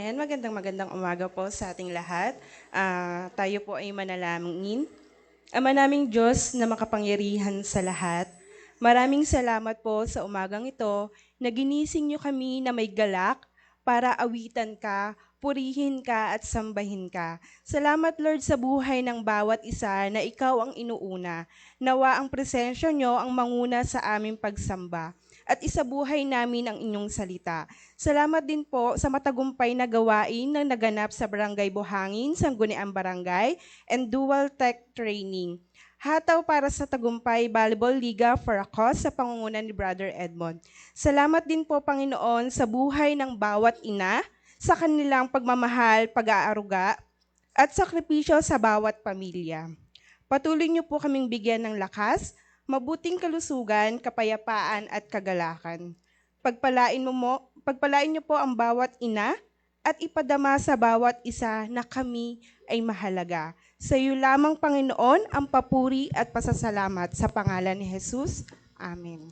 Ayan, magandang umaga po sa ating lahat. Tayo po ay manalangin. Ama naming Diyos na makapangyarihan sa lahat, maraming salamat po sa umagang ito na ginising niyo kami na may galak para awitan ka, purihin ka at sambahin ka. Salamat Lord sa buhay ng bawat isa na ikaw ang inuuna. Nawa ang presensya niyo ang manguna sa aming pagsamba at isabuhay namin ang inyong salita. Salamat din po sa matagumpay na gawain na naganap sa Barangay Buhangin, Sangguniang Barangay, and Dual Tech Training. Hataw para sa Tagumpay Volleyball Liga for a Cause sa pangunguna ni Brother Edmond. Salamat din po, Panginoon, sa buhay ng bawat ina, sa kanilang pagmamahal, pag-aaruga, at sakripisyo sa bawat pamilya. Patuloy niyo po kaming bigyan ng lakas, mabuting kalusugan, kapayapaan at kagalakan. Pagpalain niyo po ang bawat ina at ipadama sa bawat isa na kami ay mahalaga. Sa iyo lamang, Panginoon, ang papuri at pasasalamat sa pangalan ni Jesus. Amen.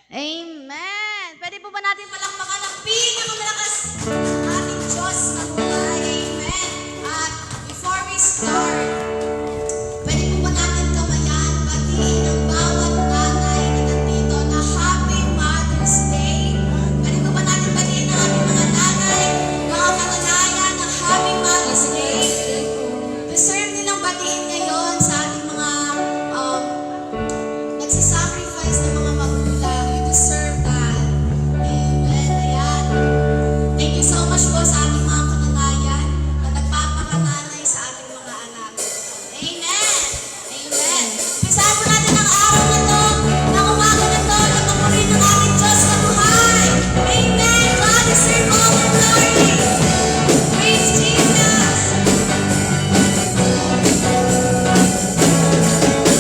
Amen! Pwede po ba natin palakpakan ng pinakamalakas ng ating Diyos na buhay? Amen! At before we start, pwede po ba natin kamayan, batiin ang bawat nanay na nandito na Happy Mother's Day? Pwede po ba natin batiin ang ating mga nanay, mga kananayan ng Happy Mother's Day? Deserve nilang batiin ngayon sa ating mga nagsisacrifice ng mga magulang. You deserve that. Amen. Ayan. Thank you so much po sa ating mga kananayan na nagpapakananay sa ating mga anak. Amen. Amen. Pisahan po natin ang araw na to, ng umaga na to, na papurihin ng ating Diyos na buhay. Amen. God deserve all the glory. Praise Jesus.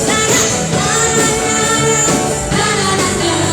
Na na na na na na na na.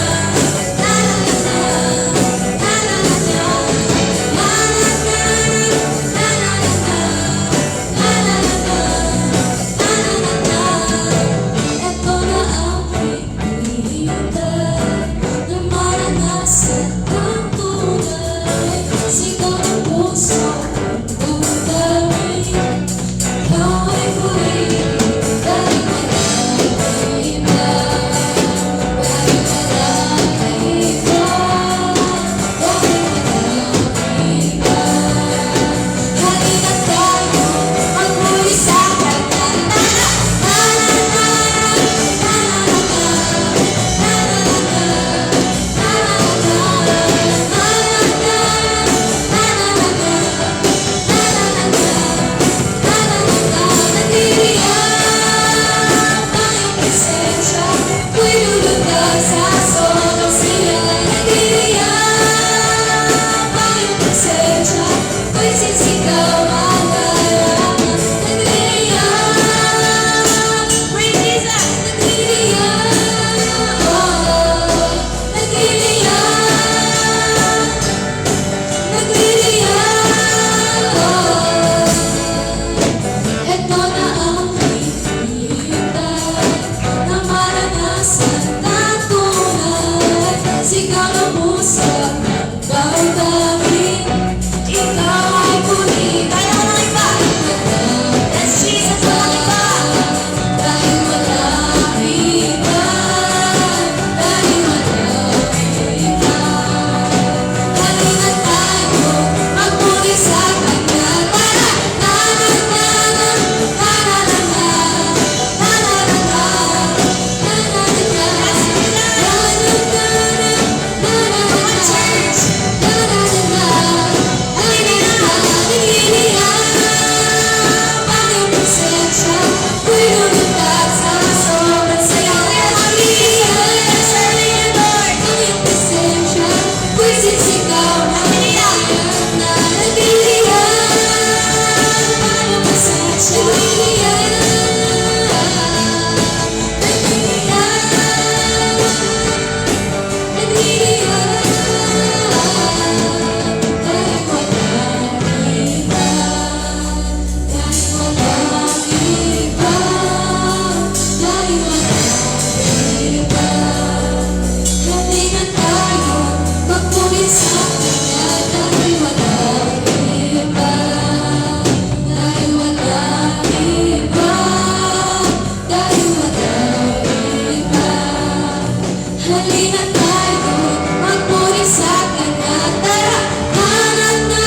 halina tayo, magpuri sa Kanya. Tara! Na-na-na-na,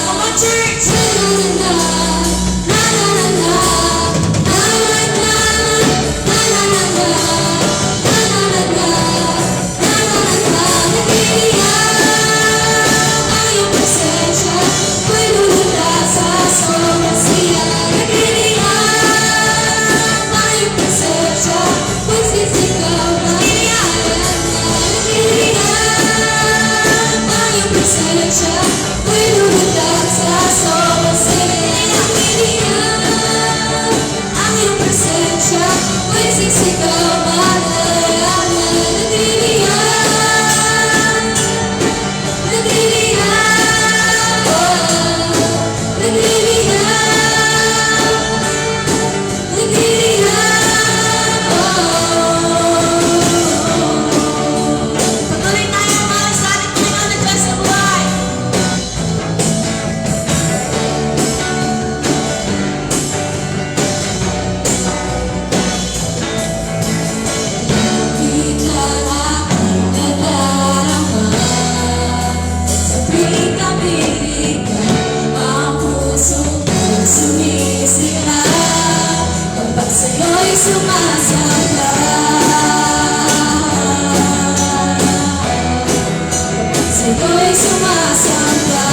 come on church! Na-na-na-na, na-na-na-na, na-na-na, na-na-na-na, na-na-na-na, na-na-na-na. Nagdiriwang ang iyong presensya, ko'y lulutas sa sobrang siya. Nagdiriwang ang iyong presensya, ko'y sisigaw na iyayan na. Nagdiriwang ang iyong presensya, ko'y lulutas sa sobrang siya. Nagdiriwang ang iyong presensya, ko'y sisigaw na iyayan na. Patuloy tayong mahal sa ating Panginoon na Diyos na buhay. Di ka aking nadarama, sa tuwing kapiling ka, ang puso ko'y sumisigaw, kapag sa'yo'y sumasamba. Sa'yo'y sumasamba.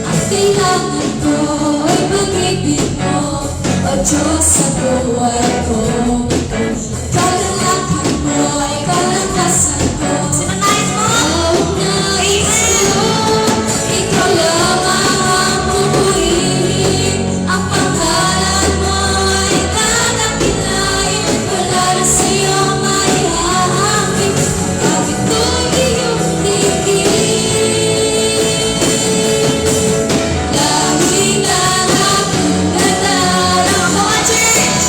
Ang kailangan ko ay pag-ibig mo, O Diyos sa buhay ko. Kagalakan mo ay kalakasan ko. Sinanais mo? Nais ko, ikaw lamang ang pupurihin. Ang pangalan mo ay dadakilain. Wala na sa'yo may hahabig. Bakit ko'y iyong tingin? Lagi na aking nadarama. Come on, church!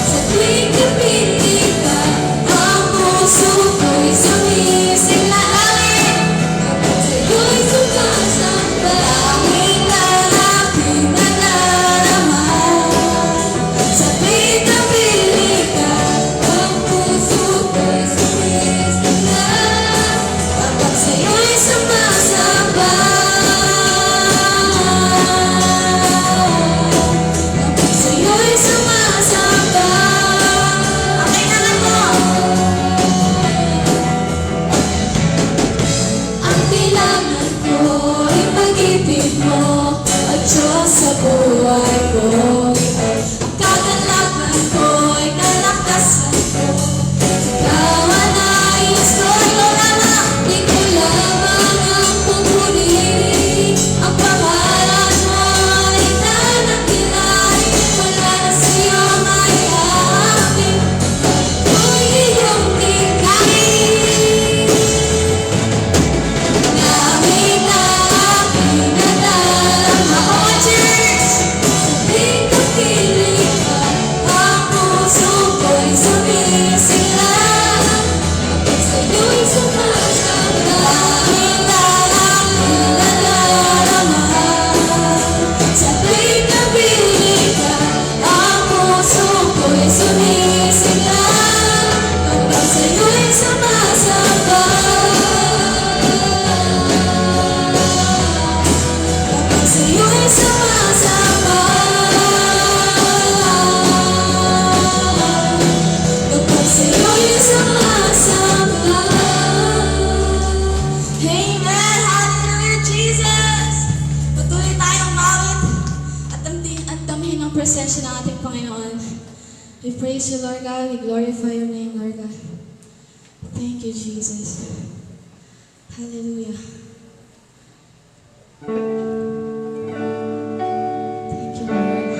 Sa tuwing kapiling ka, ang puso ko'y sumisigaw, kapag sa'yo'y sumasamba. Lagi na aking nadarama. Sa tuwing kapiling ka, ang puso ko'y sumisigaw, kapag sa'yo'y sumasamba. Kapag sa'yo'y sumasamba. Ang kailangan mo. Ang kailangan ko ay pag-ibig mo, at Diyos sa buhay ko. Ang kagalakan ko ay kalakasan ko. Ikaw ang nais ko, ikaw lamang. Ikaw lamang ang pupurihin. Ang pangalan mo ay dadakilain. Wala na sa'yo may hahabig. Ko'y iyong tingkain. Lagi na aking nadarama. Come on, church! Sa tuwing kapiling ka, ang puso ko'y sumisigaw, kapag sa'yo'y sumasamba. Lagi na aking nadarama. Sa tuwing kapiling ka, ang puso ko'y sumisigaw, kapag sa'yo'y sumasamba. Kapag sa'yo'y sumasamba. Kapag sa'yo'y sumasamba. Amen! Hallelujah, Jesus! Patuloy tayong mawit at damhin ang presensya ng ating Panginoon. We praise you, Lord God. We glorify your name, Lord God. Thank you, Jesus. Hallelujah. Thank you, Lord.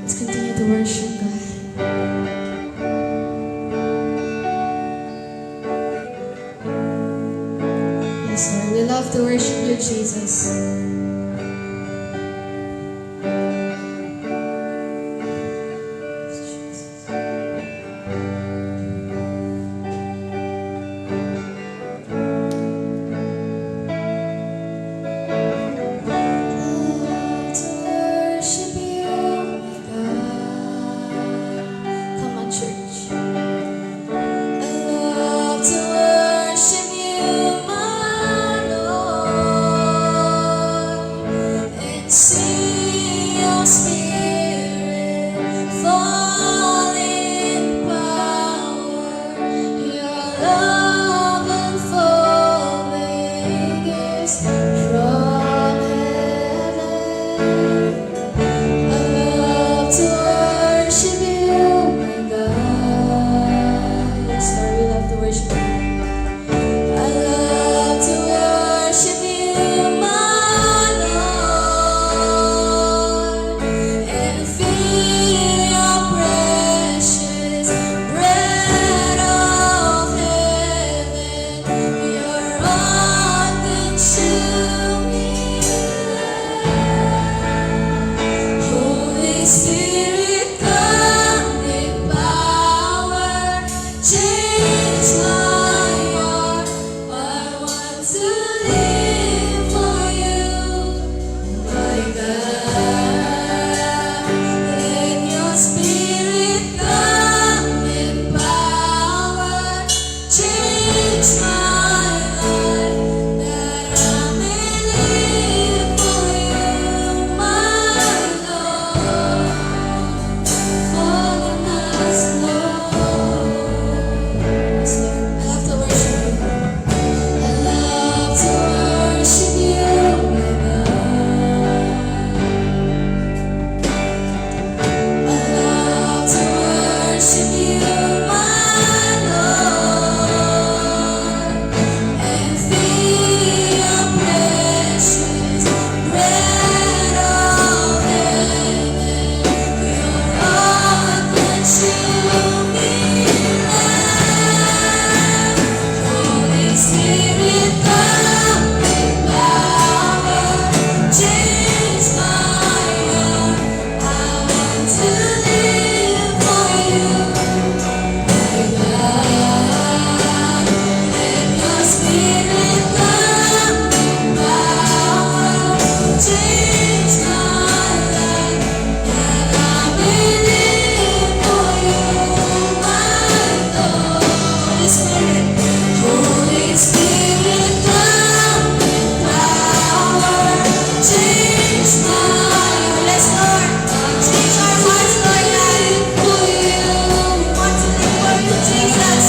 Let's continue to worship God. Yes, Lord. We love to worship you, Jesus. To See your spirit fall in power, your love unfolding is from heaven. I love to worship you, my God. Yes, Lord, we love to worship you. I love to worship you, my Lord, and feel your precious bread of heaven, your unconsuming love. Holy Spirit, come in power, change my heart. I want to live for you, my God. Let your Spirit come in power, change my life, that I may live for you, my Lord. Fall on us, Lord. Yes, Lord, I love to worship you. I love to worship you, my God. I love to worship you, my Lord, and feel your precious bread of heaven, your unconsuming love. Holy Spirit, come in power, change my heart. I want to live for you, my God. Let your Spirit come in power, change my life, that I may live for you, my Lord. Holy Spirit, Holy Spirit, come in power, change my heart. Yes, Lord, change our hearts, Lord God, for you. We want to live for you, Jesus.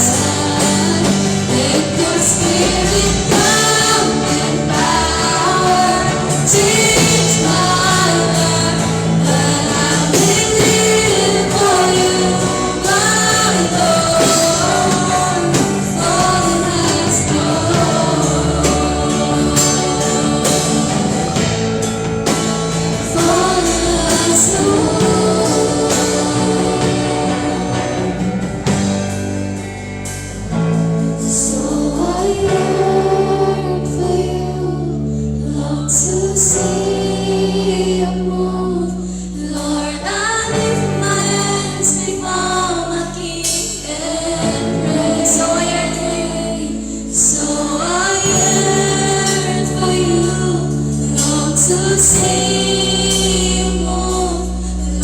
Let your Spirit come in power, change my life, that I may live for you, my Lord. Fall on us, Lord. Fall on us, Lord. So I yearn for you, long to see you move. Lord, I lift my hands before my King and pray. So I yearn for you, so I yearn for you, long to see you move.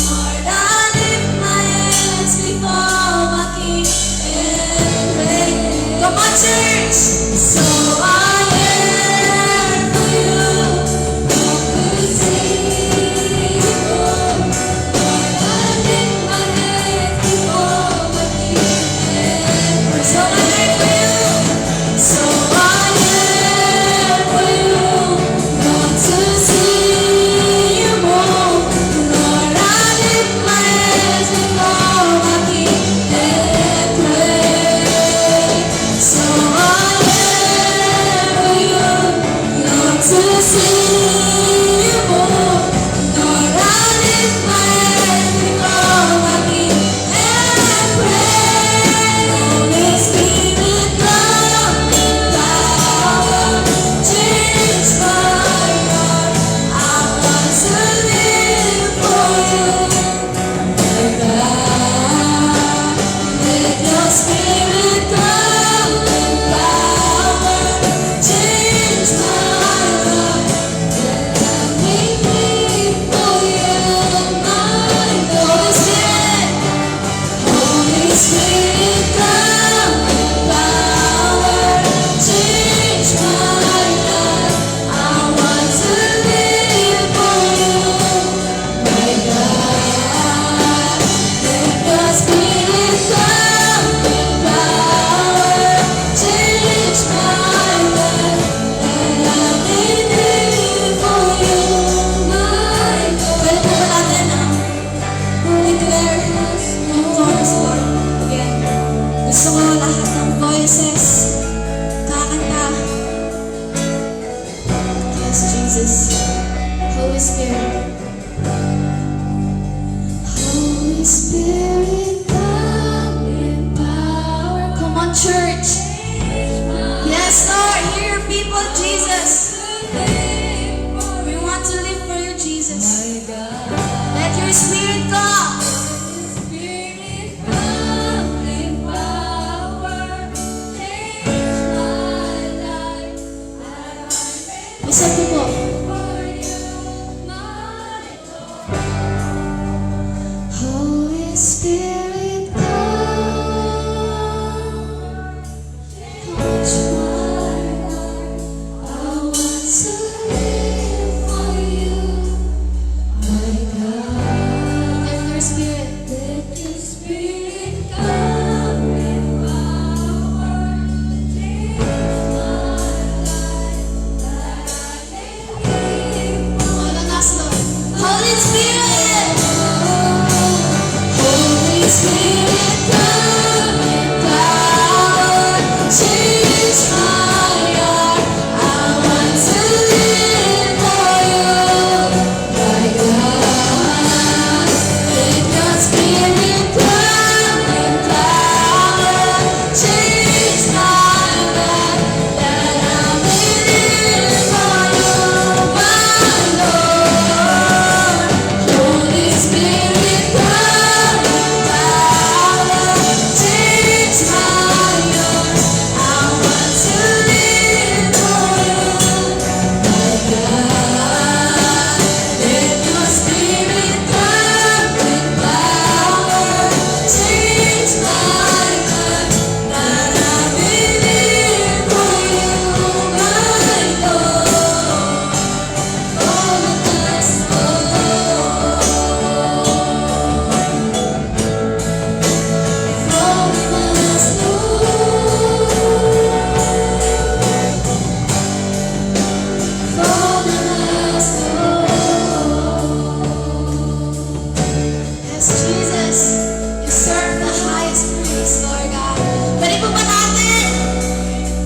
Yes, Jesus, you serve the highest praise, Lord God. Pwede po ba natin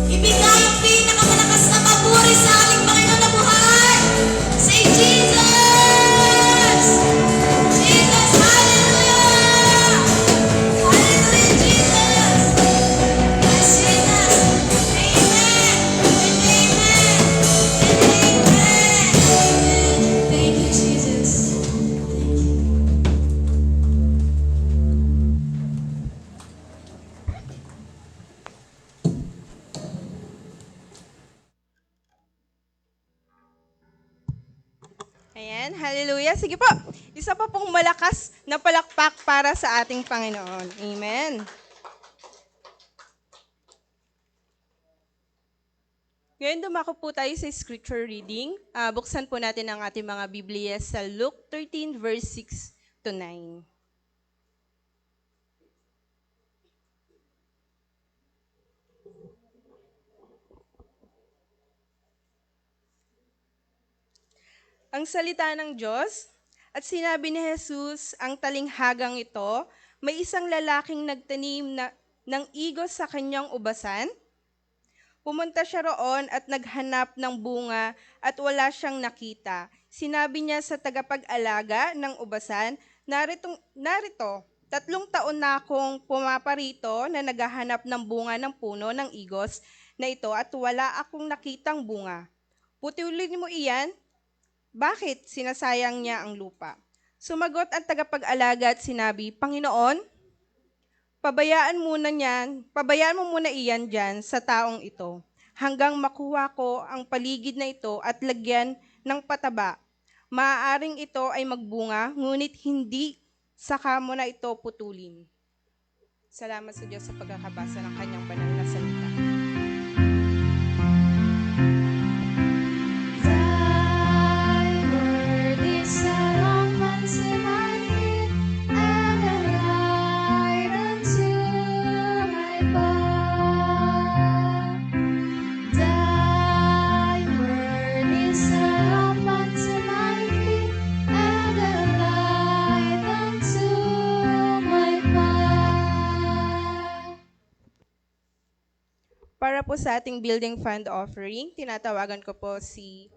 ibigay yung pinakamalakas na papuri sa ating Panginoon na buhay? Say, Jesus! Jesus, hallelujah! Hallelujah, Jesus! Yes, Jesus! Amen! And amen! And amen! Thank you, Jesus. Ayan, hallelujah. Sige po, isa pa pong malakas na palakpak para sa ating Panginoon. Amen. Ngayon dumako po tayo sa scripture reading. Buksan po natin ang ating mga Biblia sa Luke 13 verse 6 to 9. Ang salita ng Diyos, at sinabi ni Jesus ang talinghagang ito, may isang lalaking nagtanim ng igos sa kanyang ubasan. Pumunta siya roon at naghanap ng bunga at wala siyang nakita. Sinabi niya sa tagapag-alaga ng ubasan, narito, 3 taon na akong pumaparito na naghahanap ng bunga ng puno ng igos na ito at wala akong nakitang bunga. Putulin mo iyan. Bakit sinasayang niya ang lupa? Sumagot ang tagapag-alaga at sinabi, Panginoon, pabayaan mo muna iyan dyan sa taong ito, hanggang makuha ko ang paligid na ito at lagyan ng pataba. Maaaring ito ay magbunga, ngunit hindi saka mo na ito putulin. Salamat sa Diyos sa pagkakabasa ng kanyang banal na salita. Thy word is a lamp unto my feet and a light unto my path. Thy word is a lamp unto my feet and a light unto my path. Para po sa ating building fund offering, tinatawagan ko po si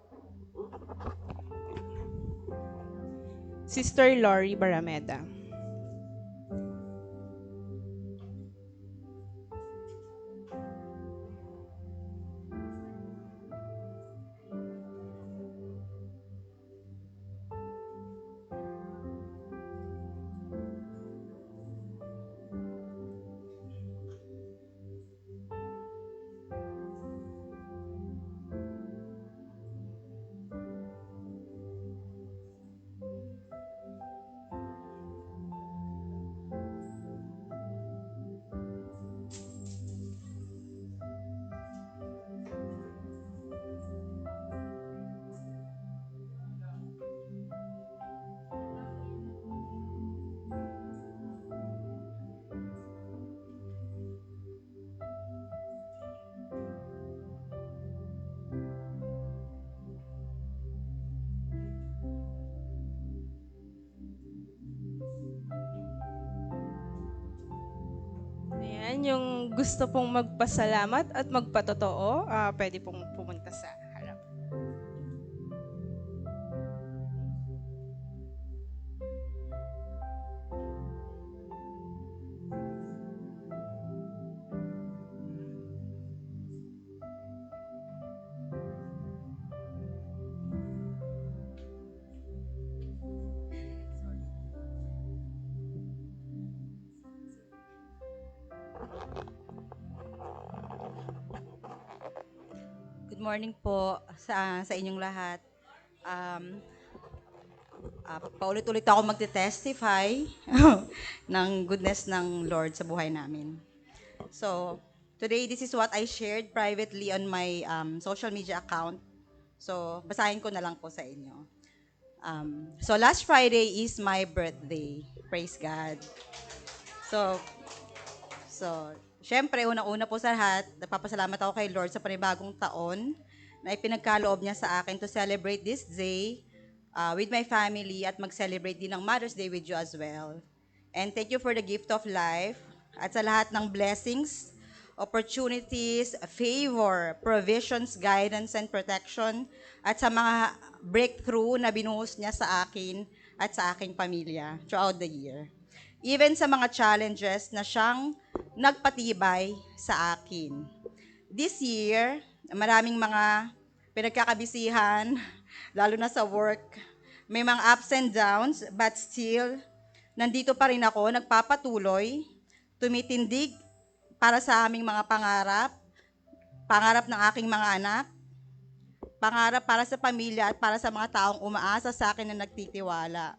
Sister Lori Barameda. naman yung gusto pong magpasalamat at magpatotoo, pwede pong pumunta sa harap. Good morning po sa inyong lahat. Um, Paulit-ulit ako magte-testify ng goodness ng Lord sa buhay namin. So, today this is what I shared privately on my social media account. So, basahin ko na lang po sa inyo. So, last Friday is my birthday. Praise God. So, syempre, unang-una po sa lahat, nagpapasalamat ako kay Lord sa panibagong taon na ipinagkaloob niya sa akin to celebrate this day with my family at mag-celebrate din ng Mother's Day with you as well. And thank you for the gift of life at sa lahat ng blessings, opportunities, favor, provisions, guidance, and protection at sa mga breakthrough na binuhos niya sa akin at sa aking pamilya throughout the year. Even sa mga challenges na siyang nagpatibay sa akin. This year, maraming mga pinagkakabisihan, lalo na sa work. May mga ups and downs, but still, nandito pa rin ako, nagpapatuloy, tumitindig para sa aming mga pangarap, pangarap ng aking mga anak, pangarap para sa pamilya at para sa mga taong umaasa sa akin na nagtitiwala.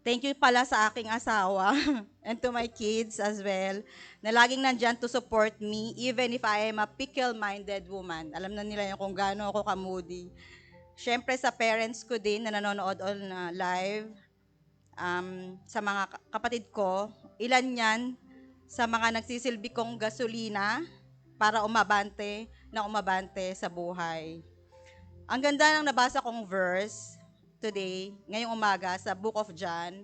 Thank you pala sa aking asawa and to my kids as well, na laging nandyan to support me even if I am a pickle-minded woman. Alam na nila yun kung gaano ako ka-moody. Siyempre sa parents ko din na nanonood on live, sa mga kapatid ko, ilan yan sa mga nagsisilbi kong gasolina para umabante sa buhay. Ang ganda ng nabasa kong verse today, ngayong umaga, sa Book of John.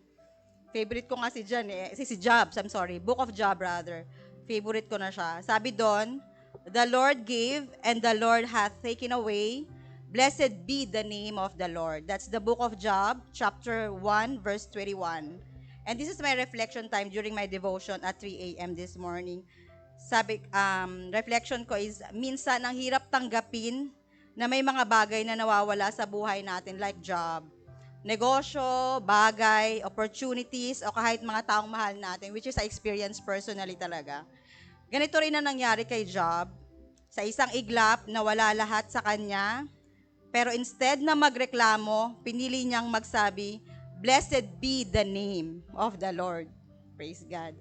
Favorite ko nga si John si Job, Book of Job rather. Favorite ko na siya. Sabi doon, the Lord gave and the Lord hath taken away. Blessed be the name of the Lord. That's the Book of Job, chapter 1, verse 21. And this is my reflection time during my devotion at 3 a.m. this morning. Sabi, reflection ko is, minsan ang hirap tanggapin na may mga bagay na nawawala sa buhay natin like job, negosyo, bagay, opportunities, o kahit mga taong mahal natin, which is I experience personally talaga. Ganito rin ang nangyari kay Job. Sa isang iglap, nawala lahat sa kanya, pero instead na magreklamo, pinili niyang magsabi, "Blessed be the name of the Lord." Praise God.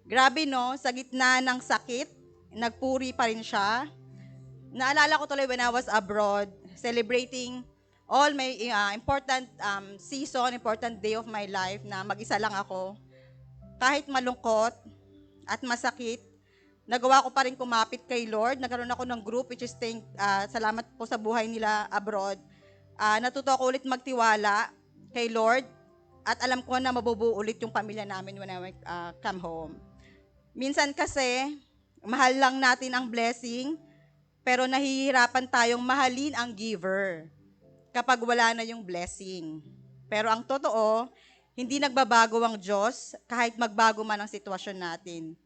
Grabe no, sa gitna ng sakit, nagpuri pa rin siya. Naalala ko tuloy when I was abroad, celebrating all my important season, important day of my life na mag-isa lang ako. Kahit malungkot at masakit, nagawa ko pa rin kumapit kay Lord. Nagkaroon ako ng group which is salamat po sa buhay nila abroad. Natuto ako ulit magtiwala kay Lord at alam ko na mabubuo ulit yung pamilya namin when I come home. Minsan kasi, mahal lang natin ang blessing, pero nahihirapan tayong mahalin ang giver kapag wala na yung blessing. Pero ang totoo, hindi nagbabago ang Diyos kahit magbago man ang sitwasyon natin.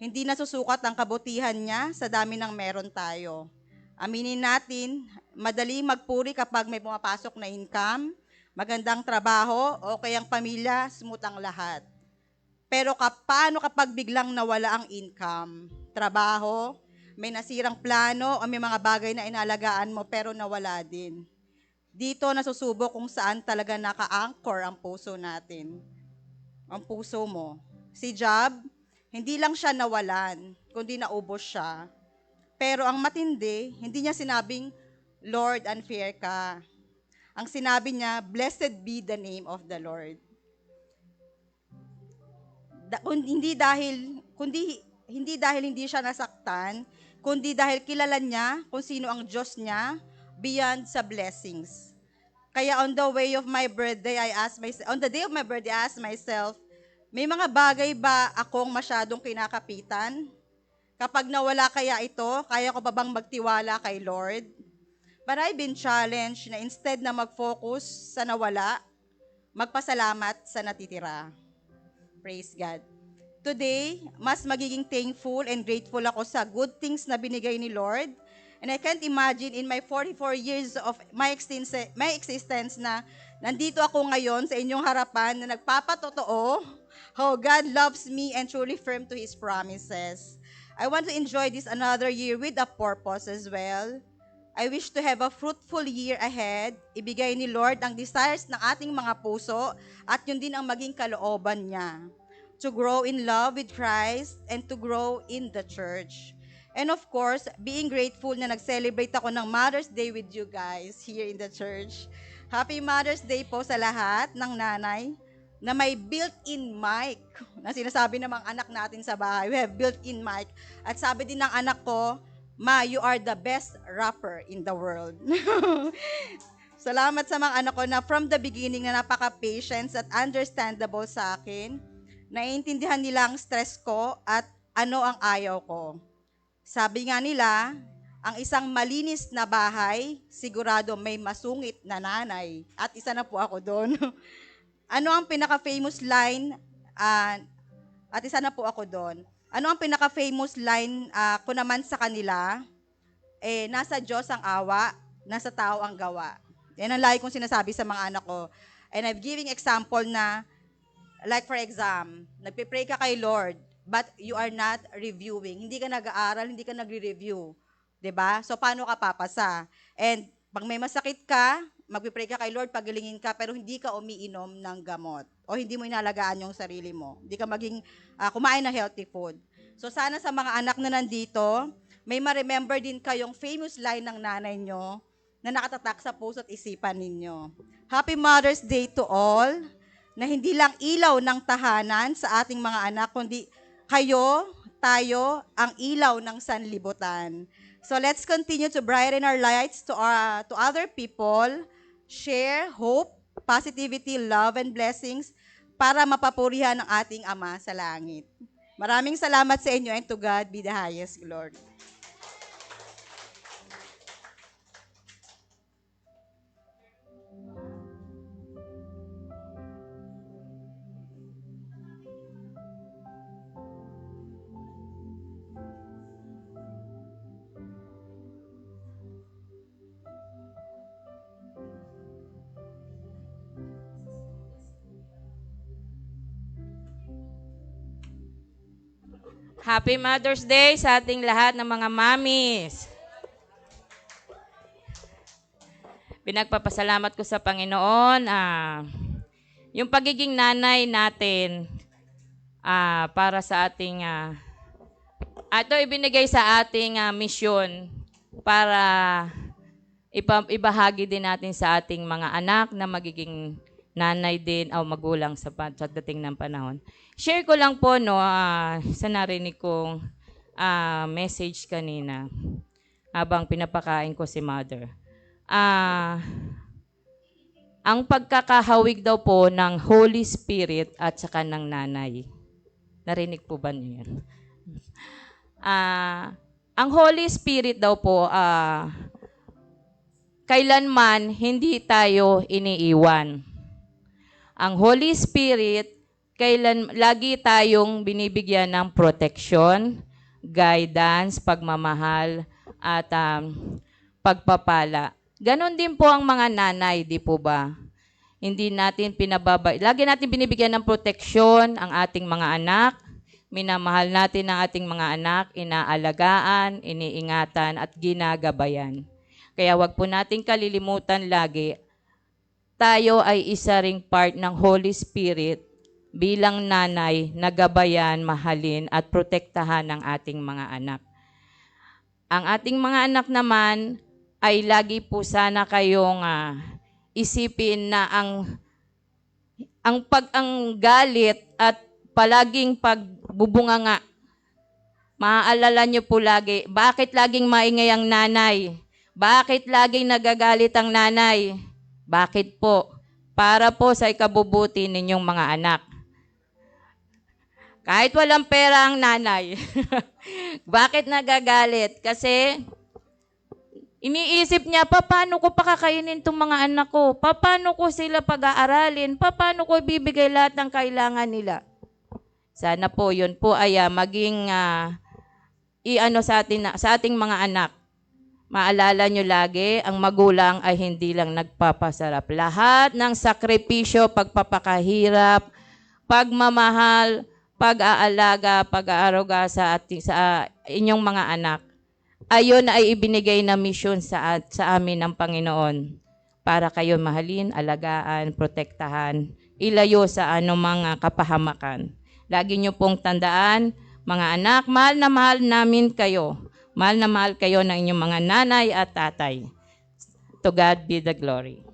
Hindi nasusukat ang kabutihan niya sa dami ng meron tayo. Aminin natin, madali magpuri kapag may pumapasok na income, magandang trabaho, o kayang pamilya, smooth ang lahat. Pero paano kapag biglang nawala ang income, trabaho, may nasirang plano o may mga bagay na inalagaan mo pero nawala din? Dito nasusubok kung saan talaga naka-anchor ang puso natin. Ang puso mo. Si Job, hindi lang siya nawalan, kundi naubos siya. Pero ang matindi, hindi niya sinabing, "Lord, unfair ka." Ang sinabi niya, "Blessed be the name of the Lord." Hindi dahil hindi siya nasaktan, kundi dahil kilala niya kung sino ang Diyos niya beyond sa blessings. Kaya on the day of my birthday, I asked myself, May mga bagay ba akong masyadong kinakapitan? Kapag nawala kaya ito, kaya ko pa bang magtiwala kay Lord? But I've been challenged na instead na mag-focus sa nawala, magpasalamat sa natitira. Praise God. Today, mas magiging thankful and grateful ako sa good things na binigay ni Lord. And I can't imagine in my 44 years of my existence na nandito ako ngayon sa inyong harapan na nagpapatotoo how God loves me and truly firm to His promises. I want to enjoy this another year with a purpose as well. I wish to have a fruitful year ahead. Ibigay ni Lord ang desires ng ating mga puso at yun din ang maging kalooban niya. To grow in love with Christ and to grow in the church. And of course, being grateful na nag-celebrate ako ng Mother's Day with you guys here in the church. Happy Mother's Day po sa lahat ng nanay na may built-in mic na sinasabi ng mga anak natin sa bahay. We have built-in mic. At sabi din ng anak ko, Ma, you are the best rapper in the world. Salamat sa mga anak ko na from the beginning na napaka-patient at understandable sa akin. Naiintindihan nila ang stress ko at ano ang ayaw ko. Sabi nga nila, ang isang malinis na bahay, sigurado may masungit na nanay. At isa na po ako doon. Ano ang pinaka-famous line? At isa na po ako doon. Ano ang pinaka-famous line ko naman sa kanila? Nasa Diyos ang awa, nasa tao ang gawa. Yan ang lagi kong sinasabi sa mga anak ko. And I'm giving example na, like for exam, nagpe-pray ka kay Lord, but you are not reviewing. Hindi ka nag-aaral, hindi ka nagre-review. 'Di ba? So, paano ka papasa? And pag may masakit ka, magpe-pray ka kay Lord, pagalingin ka, pero hindi ka umiinom ng gamot. O hindi mo inalagaan yung sarili mo. Hindi ka maging kumain ng healthy food. So, sana sa mga anak na nandito, may ma-remember din kayong famous line ng nanay nyo na nakatatak sa puso at isipan ninyo. Happy Mother's Day to all, na hindi lang ilaw ng tahanan sa ating mga anak, kundi kayo, tayo, ang ilaw ng sanlibutan. So let's continue to brighten our lights to other people, share hope, positivity, love, and blessings para mapapurihan ng ating Ama sa langit. Maraming salamat sa inyo and to God be the highest glory. Happy Mother's Day sa ating lahat ng mga mommies. Pinagpapasalamat ko sa Panginoon yung pagiging nanay natin para sa ating ito ibinigay sa ating misyon para ibahagi din natin sa ating mga anak na magiging nanay din o magulang sa dating ng panahon. Share ko lang po sa narinig kong message kanina habang pinapakain ko si mother. Ang pagkakahawig daw po ng Holy Spirit at saka ng nanay. Narinig po ba niyo yan? Ang Holy Spirit daw po, kailanman hindi tayo iniiwan. Ang Holy Spirit, lagi tayong binibigyan ng protection, guidance, pagmamahal, at pagpapala. Ganon din po ang mga nanay, di po ba? Hindi natin lagi natin binibigyan ng proteksyon ang ating mga anak, minamahal natin ang ating mga anak, inaalagaan, iniingatan, at ginagabayan. Kaya wag po nating kalilimutan lagi, tayo ay isa ring part ng Holy Spirit bilang nanay na gabayan, mahalin, at protektahan ng ating mga anak. Ang ating mga anak naman ay lagi po sana kayong isipin na ang galit at palaging pagbubunganga. Maaalala niyo po lagi, bakit laging maingay ang nanay? Bakit laging nagagalit ang nanay? Bakit po? Para po sa ikabubuti ninyong mga anak. Kahit walang pera ang nanay. Bakit nagagalit? Kasi iniisip niya, paano ko pakakainin itong mga anak ko? Paano ko sila pag-aaralin? Paano ko bibigay lahat ng kailangan nila? Sana po, yun po ay maging iano sa ating mga anak. Maalala nyo lagi, ang magulang ay hindi lang nagpapasarap. Lahat ng sakripisyo, pagpapakahirap, pagmamahal, pag-aalaga, pag-aaruga sa inyong mga anak, ayon ay ibinigay na misyon sa amin ng Panginoon para kayo mahalin, alagaan, protektahan, ilayo sa anumang kapahamakan. Lagi nyo pong tandaan, mga anak, mahal na mahal namin kayo. Mahal na mahal kayo ng inyong mga nanay at tatay. To God be the glory.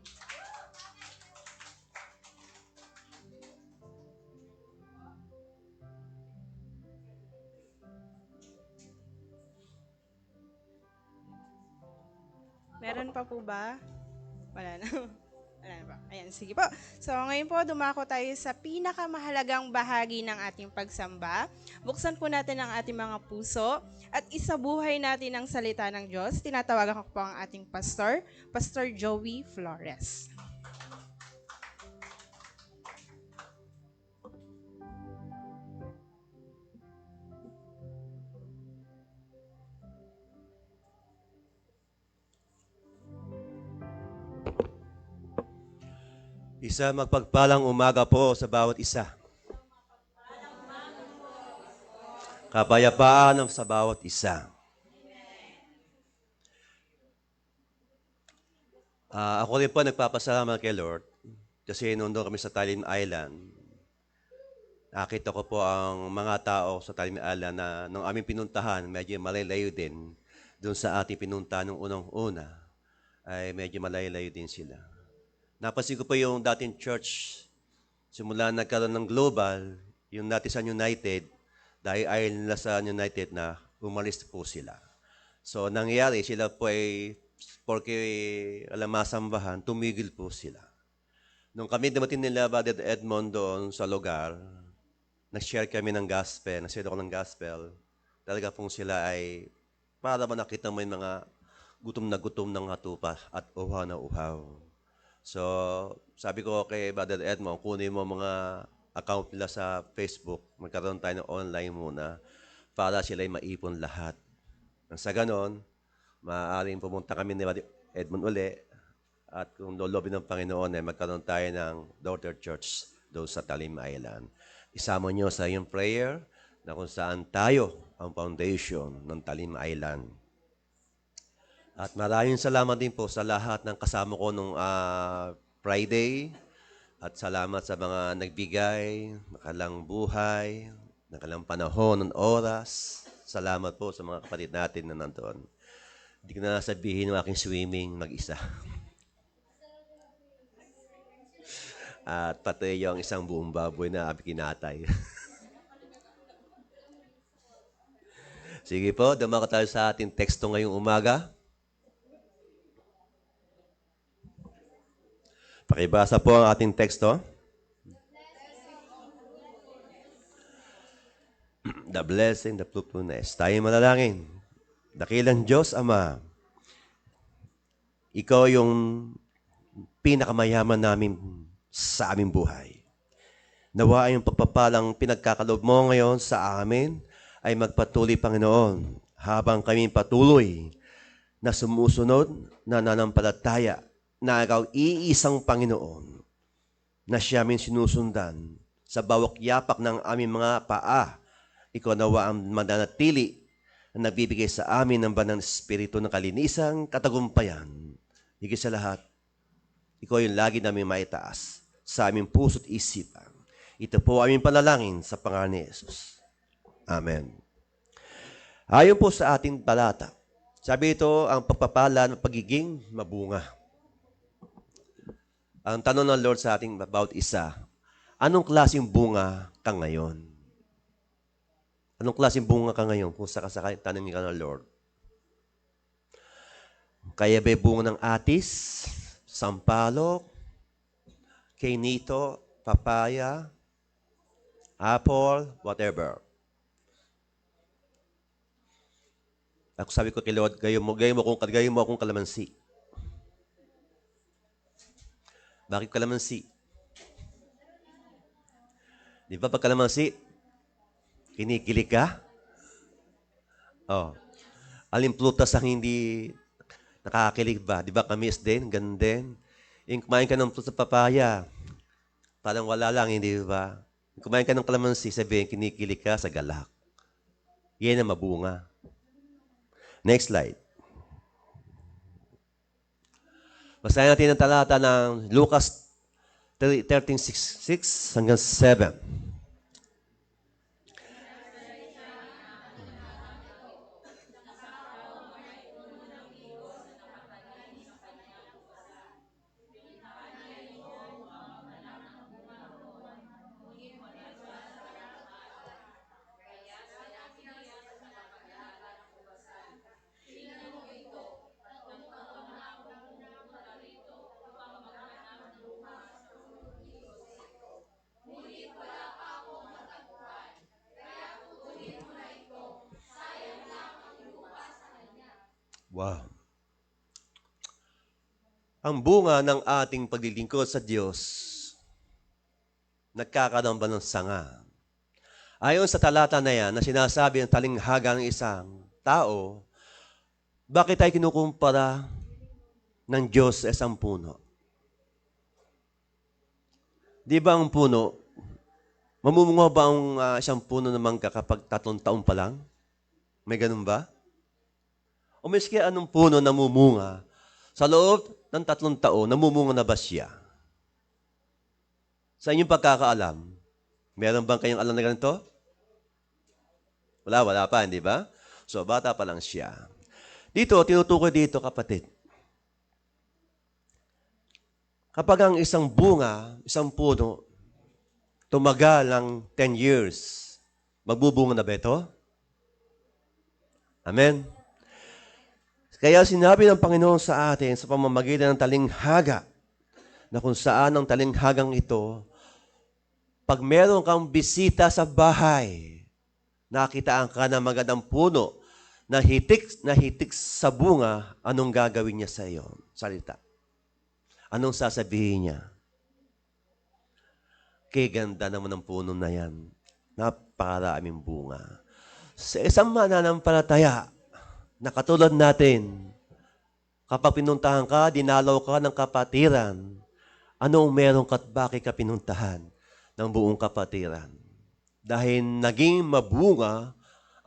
Meron pa po ba? Wala na. Wala na ba? Ayan, sige po. So, ngayon po, dumako tayo sa pinakamahalagang bahagi ng ating pagsamba. Buksan po natin ang ating mga puso at isabuhay natin ang salita ng Diyos. Tinatawagan ko po ang ating pastor, Pastor Joey Flores. Isa magpagpalang umaga po sa bawat isa. Kapayapaan sa bawat isa. Ako rin po nagpapasalamat kay Lord kasi noon doon kami sa Talim Island. Nakita ko po ang mga tao sa Talim Island na nung aming pinuntahan, medyo malalayo din doon sa ating pinuntahan nung unang-una, ay medyo malalayo din sila. Napansin ko po yung dating church, simula nagkaroon ng global, yung dati sa United, dahil ayaw nila sa United na umalis po sila. So, nangyayari, sila po ay, porque alam masambahan, tumigil po sila. Nung kami dumating nila, Brother Edmond doon sa lugar, nag-share kami ng gospel, nag-share ako ng gospel, talaga pong sila ay, para ba nakita mo yung mga gutom ng hatupa at uhaw na uhaw. So, sabi ko kay Brother Edmond, kunin mo mga account nila sa Facebook, magkaroon tayo ng online muna para sila'y maipon lahat. Sa ganon, maaaring pumunta kami ni Brother Edmond uli at kung lolobi ng Panginoon ay magkaroon tayo ng daughter church doon sa Talim Island. Isama nyo sa iyong prayer na kung saan tayo ang foundation ng Talim Island. At maraming salamat din po sa lahat ng kasama ko nung Friday. At salamat sa mga nagbigay, nakalang buhay, nakalang panahon ng oras. Salamat po sa mga kapatid natin na nandoon. Hindi ko na sabihin ng aking swimming mag-isa. At pati yung isang buong baboy na kinatay. Sige po, dumako tayo sa ating teksto ngayong umaga. Pakibasa po ang ating teksto. The blessing, the fruitfulness. Tayo manalangin. Dakilang Diyos, Ama, Ikaw yung pinakamayaman namin sa aming buhay. Nawa yung pagpapalang pinagkakaloob mo ngayon sa amin ay magpatuloy, Panginoon, habang kami patuloy na sumusunod, na nanampalataya na ikaw iisang Panginoon na siya amin sinusundan sa bawat yapak ng aming mga paa. Ikaw nawa ang mananatili na nagbibigay sa amin ng banal na espiritu ng kalinisang katagumpayan. Higit sa lahat, ikaw yung lagi namin maitaas sa aming puso't isipan. Ito po aming panalangin sa pangalan ni Jesus. Amen. Ayon po sa ating talata, sabi ito ang pagpapala ng pagiging mabunga. Ang tanong ng Lord sa ating about isa, anong klaseng bunga ka ngayon? Anong klaseng bunga ka ngayon? Kung sakasakay, tanongin ka ng Lord. Kaya ba bunga ng atis, sampalok, kainito, papaya, apple, whatever. Ako sabi ko kay Lord, gayon mo akong kalamansi. Bakit kalamansi? Di ba pag kalamansi, kinikilig ka? Oh. Alin prutas ang hindi nakakakilig ba? Di ba kamis din, ganun din. Yung kumain ka ng prutas sa papaya, parang wala lang, hindi ba? Yung kumain ka ng kalamansi, sabihin, kinikilig ka sa galak. Yan ang mabunga. Next slide. Basahin natin ang talata ng Lucas 13:6 hanggang 7. Wow. Ang bunga ng ating paglilingkod sa Diyos, nagkakaroon ba ng sanga? Ayon sa talata na yan, na sinasabi ng talinghaga ng isang tao, bakit tayo kinukumpara ng Diyos sa isang puno? Di ba ang puno, mamumunga ba ang isang puno ng mangga kapag 3 taon pa lang? May ganun ba? O miski anong puno namumunga, sa loob ng 3 taon, namumunga na ba siya? Sa inyong pagkakaalam, meron bang kayong alam na ganito? Wala pa, hindi ba? So, bata pa lang siya. Dito, tinutukoy dito, kapatid. Kapag ang isang bunga, isang puno, tumagal ng 10 years, magbubunga na ba ito? Amen? Kaya sinabi ng Panginoon sa atin sa pamamagitan ng talinghaga na kung saan ang talinghagang ito, pag meron kang bisita sa bahay, nakitaan ka ng magandang puno na hitik sa bunga, anong gagawin niya sa iyo? Salita. Anong sasabihin niya? Kay ganda naman ng puno na yan. Napakaraming bunga. Sa isang mananampalataya, na katulad natin, kapag pinuntahan ka, dinalaw ka ng kapatiran, anong meron ka at bakit ka pinuntahan ng buong kapatiran? Dahil naging mabunga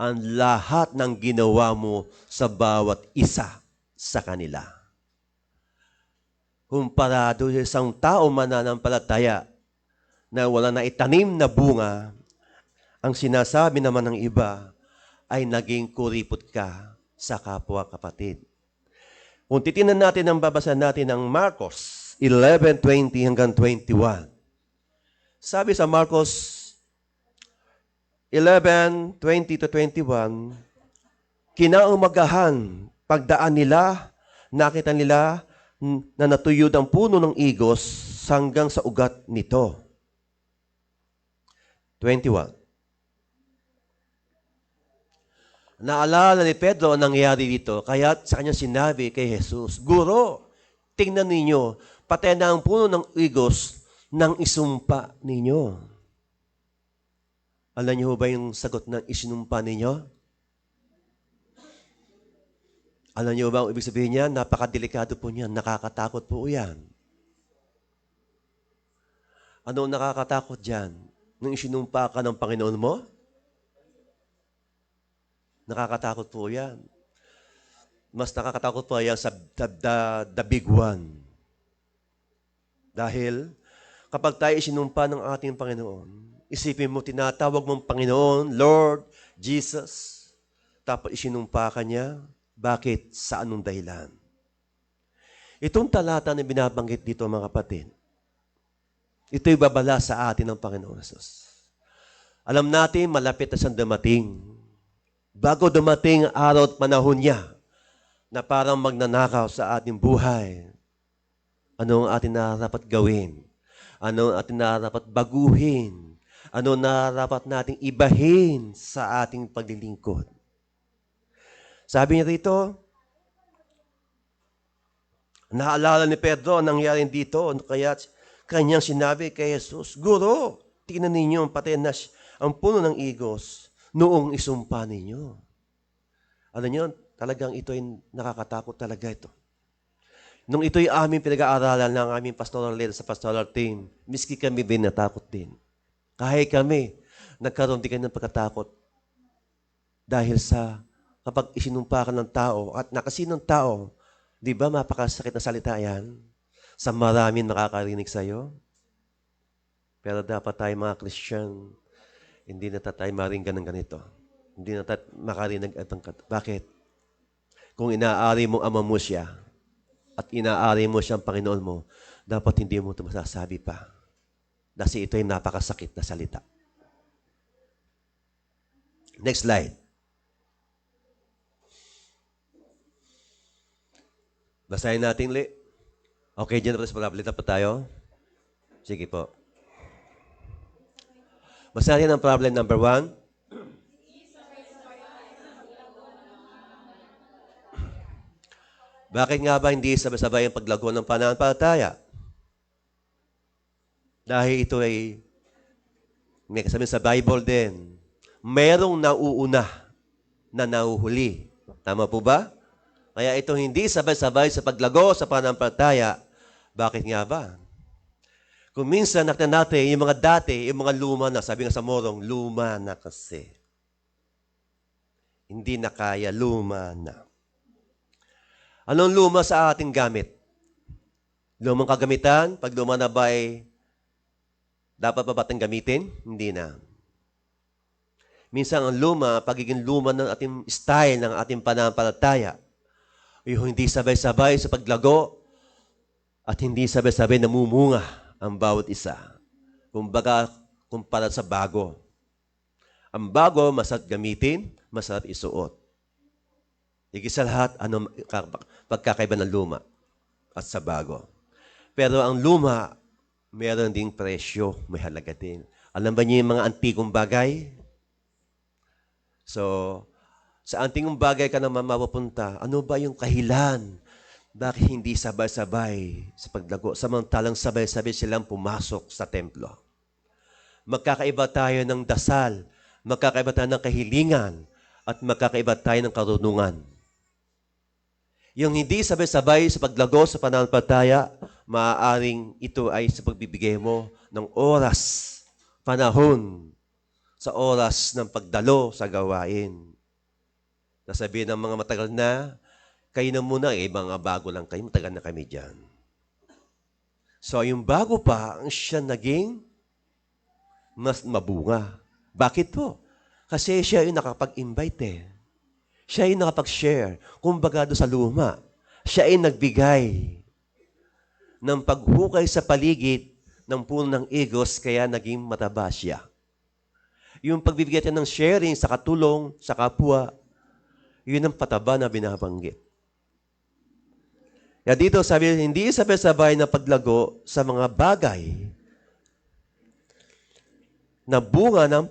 ang lahat ng ginawa mo sa bawat isa sa kanila. Kumparado sa isang tao mananampalataya na wala na itanim na bunga, ang sinasabi naman ng iba ay naging kuripot ka sa kapwa kapatid. Kung titinan natin ang babasa natin ng Marcos 11:20 hanggang 21. Sabi sa Marcos 11:20 to 21, kinaumagahan, pagdaan nila, nakita nila na natuyod ang puno ng igos hanggang sa ugat nito. 21. Naalala ni Pedro ang nangyari dito, kaya sa kanya sinabi kay Jesus, Guro, tingnan ninyo, patay na ang puno ng igos ng isumpa ninyo. Alam niyo ba yung sagot ng isinumpa ninyo? Alam niyo ba ang ibig sabihin niya? Napakadelikado po niyan, nakakatakot po yan. Ano nakakatakot dyan? Nung isinumpa ka ng Panginoon mo? Nakakatakot po yan. Mas nakakatakot po yan sa the big one. Dahil kapag tayo isinumpa ng ating Panginoon, isipin mo, tinatawag mong Panginoon, Lord, Jesus, tapos isinumpa ka niya, bakit? Sa anong dahilan? Itong talata na binabanggit dito, mga kapatid, ito'y babala sa atin ng Panginoon Jesus. Alam natin, malapit na siyang dumating. Bago dumating ang araw at panahon niya na parang magnanakaw sa ating buhay, ano ang ating dapat gawin? Ano ang ating dapat baguhin? Ano na dapat nating ibahin sa ating paglilingkod? Sabi niya rito, naalala ni Pedro ang nangyari dito, kaya kanyang sinabi kay Jesus, Guro, tingnan ninyo ang puno ng igos noong isumpa ninyo. Alam niyo, talagang ito ay nakakatakot talaga ito. Nung ito'y aming pinag-aaralan ng aming pastoral leader sa pastoral team, miski kami din natakot din. Kahit kami, nagkaroon din kayo ng pagkatakot. Dahil sa kapag isinumpa ka ng tao at nakasinong tao, di ba mapakasakit na salita yan? Sa maraming nakakarinig sa'yo. Pero dapat tayo mga Christian, hindi na tayo maringgan ng ganito. Hindi na tayo makarinig at bakit? Kung inaari mong ama mo siya at inaari mo siyang Panginoon mo, dapat hindi mo ito masasabi pa. Kasi ito ay napakasakit na salita. Next slide. Basahin natin li. Okay, generous parablita pa tayo. Sige po. Basahin ang problem number 1. Bakit nga ba hindi sabay-sabay ang paglago ng pananampalataya? Dahil ito ay, may kasabihin sa Bible din, merong nauuna na nahuhuli. Tama po ba? Kaya ito hindi sabay-sabay sa paglago sa pananampalataya. Bakit nga ba? Kung minsan nakita natin, yung mga dati, yung mga luma na, sabi nga sa morong, luma na kasi. Hindi na kaya, luma na. Anong luma sa ating gamit? Lumang kagamitan, pag luma na ba ay dapat ba batang gamitin? Hindi na. Minsan ang luma, pagiging luma ng ating style, ng ating pananampalataya, yung hindi sabay-sabay sa paglago at hindi sabay-sabay namumunga ang bawat isa. Kumbaga, kumpara sa bago. Ang bago, masarap gamitin, masarap isuot. Higit sa lahat, ano pagkakaiba ng luma at sa bago. Pero ang luma, meron ding presyo, may halaga din. Alam ba niyo yung mga antikong bagay? So, sa antikong bagay ka naman mapupunta, ano ba yung kahilan? Bakit hindi sabay-sabay sa paglago? Samantalang sabay-sabay silang pumasok sa templo. Magkakaiba tayo ng dasal, magkakaiba tayo ng kahilingan, at magkakaiba tayo ng karunungan. Yung hindi sabay-sabay sa paglago sa pananampalataya, maaaring ito ay sa pagbibigay mo ng oras, panahon, sa oras ng pagdalo sa gawain. Nasabihin ng mga matagal na, kayo na muna, mga bago lang kayo, matagal na kami dyan. So, yung bago pa, ang siya naging mas mabunga. Bakit po? Kasi siya yung nakapag-invite eh. Siya yung nakapag-share. Kumbaga doon sa luma, siya ay nagbigay ng paghukay sa paligid ng puno ng igos, kaya naging mataba siya. Yung pagbibigay niya ng sharing sa katulong, sa kapwa, yun ang pataba na binabanggit. Kaya dito sabi, hindi sabay-sabay na paglago sa mga bagay na bunga ng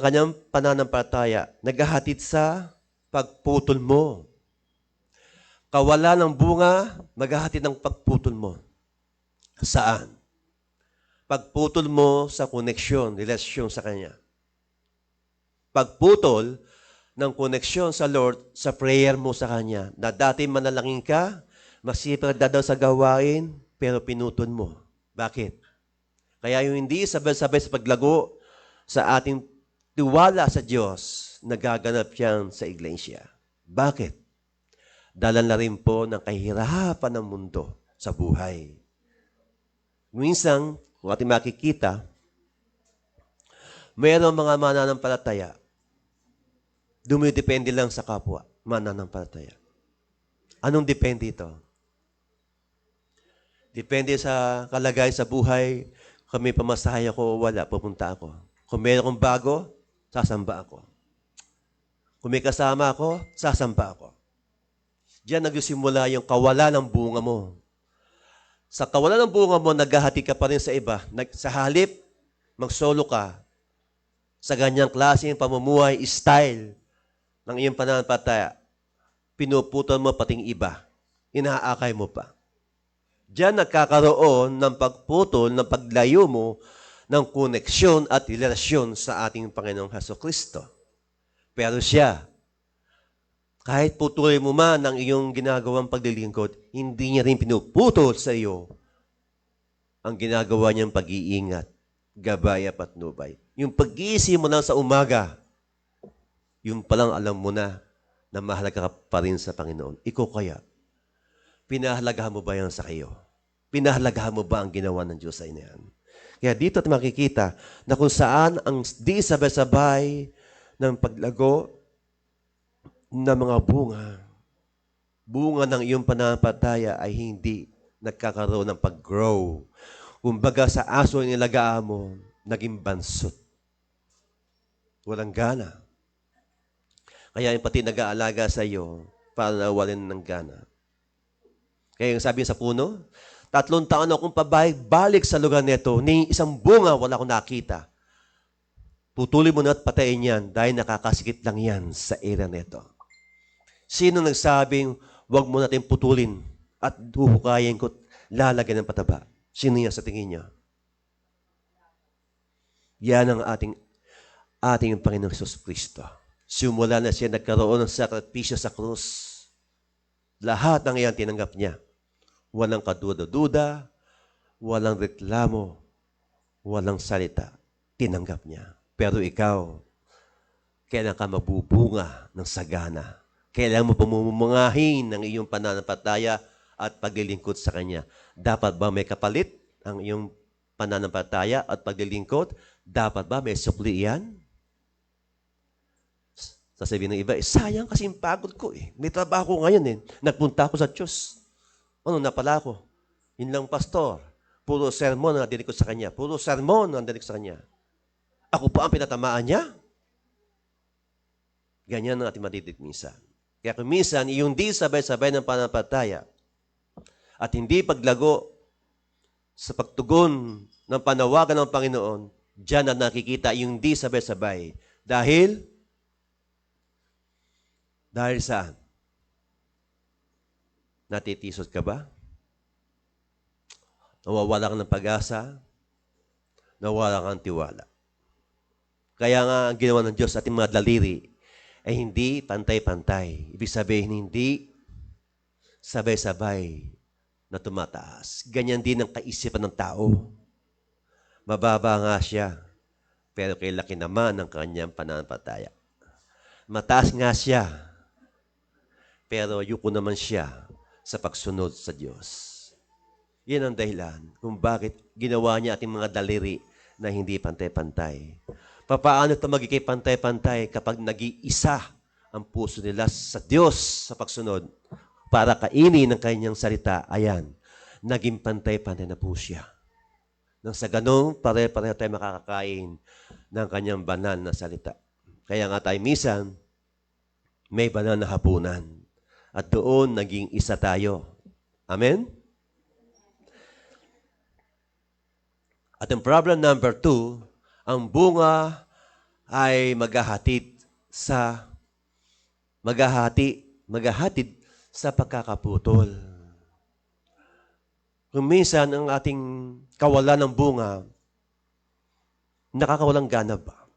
kanyang pananampalataya, naghahatid sa pagputol mo. Kawala ng bunga, maghahatid ng pagputol mo. Saan? Pagputol mo sa koneksyon, relasyon sa Kanya. Pagputol ng koneksyon sa Lord, sa prayer mo sa Kanya, na dati manalangin ka, masipag daw sa gawain, pero pinutol mo. Bakit? Kaya yung hindi sabay-sabay sa paglago sa ating tiwala sa Diyos, nagaganap yan sa iglesia. Bakit? Dala na rin po ng kahirapan ng mundo sa buhay. Minsan, kung ating makikita, mayroong mga mananampalataya, dumidepende lang sa kapwa, mananampalataya. Anong depende ito? Depende sa kalagayan sa buhay, kung may pamasahe ako o wala, pupunta ako. Kung meron akong bago, sasamba ako. Kung may kasama ako, sasamba ako. Diyan nagsimula yung kawalan ng bunga mo. Sa kawalan ng bunga mo, naghahati ka pa rin sa iba. Sa halip, mag-solo ka, sa ganyang klaseng pamumuhay, style ng iyong pananampalataya, pinuputol mo pating iba. Inaakay mo pa. Diyan nagkakaroon ng pagputol, ng paglayo mo ng koneksyon at relasyon sa ating Panginoong Hesukristo. Pero siya, kahit putulin mo man ang iyong ginagawang paglilingkod, hindi niya rin pinuputol sa iyo ang ginagawa niyang pag-iingat, gabay at patnubay. Yung pag-iisip mo lang sa umaga, yung palang alam mo na mahalaga ka pa rin sa Panginoon. Ikaw kaya, pinahalagahan mo ba yan sa iyo? Pinahalagahan mo ba ang ginawa ng Diyos sa inyo yan? Kaya dito at makikita na kung saan ang di sabay-sabay ng paglago ng mga bunga ng iyong pananampalataya ay hindi nagkakaroon ng pag-grow. Kumbaga sa aso yung nilagaan mo, naging bansot. Walang gana. Kaya yung pati nag-aalaga sa iyo, para nawalan ng gana. Kaya yung sabi sa puno, 3 taon akong pabalik sa lugar nito, ni isang bunga wala akong nakita. Putulin mo na at patayin yan dahil nakakasikip lang yan sa area nito. Sino nagsabing, wag mo natin putulin at huhukayin ko, lalagyan ng pataba? Sino niya sa tingin niya? Yan ang ating Panginoong Jesucristo. Simula na siya nagkaroon ng sakripisyo sa krus. Lahat ng iyan tinanggap niya. Walang kaduda-duda, walang reklamo, walang salita. Tinanggap niya. Pero ikaw, kailan ka mabubunga ng sagana? Kailan mo pumumungahin ng iyong pananampalataya at paglilingkod sa Kanya? Dapat ba may kapalit ang iyong pananampalataya at paglilingkod? Dapat ba may sukli yan? Sasabihin ng iba, sayang kasi yung pagod ko eh. May trabaho ko ngayon eh. Nagpunta ako sa Diyos. Ano napala ko? Yun lang, pastor. Puro sermon ang nadinig ko sa Kanya. Puro sermon ang nadinig ko sa Kanya. Ako pa ang pinatamaan niya? Ganyan ang ating madidig minsan. Kaya kung minsan, yung di sabay-sabay ng pananampalataya at hindi paglago sa pagtugon ng panawagan ng Panginoon, diyan na nakikita yung di sabay-sabay. Dahil saan? Natitisod ka ba? Nawawala ka ng pag-asa? Nawawala ka ng tiwala? Kaya nga, ang ginawa ng Diyos sa ating mga daliri ay hindi pantay-pantay. Ibig sabihin, hindi sabay-sabay na tumataas. Ganyan din ang kaisipan ng tao. Mababa nga siya, pero kay laki naman ang kanyang pananampalataya. Mataas nga siya, pero yuko naman siya sa pagsunod sa Diyos. Yan ang dahilan kung bakit ginawa niya ating mga daliri na hindi pantay-pantay. Paano ito magiging pantay-pantay kapag nag-iisa ang puso nila sa Diyos sa pagsunod para kainin ng kanyang salita? Ayan, naging pantay-pantay na po siya. Nang sa ganong, pare-pareho tayo makakakain ng kanyang banal na salita. Kaya nga tayo minsan, may banal na hapunan. At doon, naging isa tayo. Amen? At ang problem number 2, ang bunga ay maghahatid sa pagkakaputol. Kung minsan ang ating kawalan ng bunga, nakakawalang gana ba?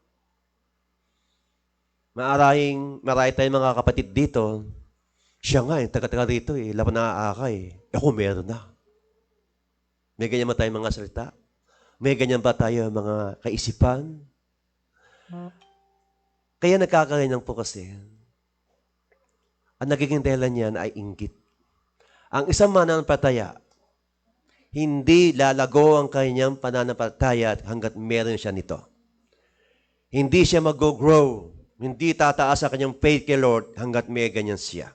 Marami tayong mga kapatid dito, siya nga taga-taga dito laban na aakay. Ako meron na. May ganyan ba tayong mga salita? May ganyan ba tayo mga kaisipan? Kaya nagkakaganyan po kasi. Ang nagiging dahilan niyan ay inggit. Ang isang mananampalataya, hindi lalago ang kanyang pananampalataya hanggat meron siya nito. Hindi siya mag-grow. Hindi tataas ang kanyang faith kay Lord hanggat may ganyan siya.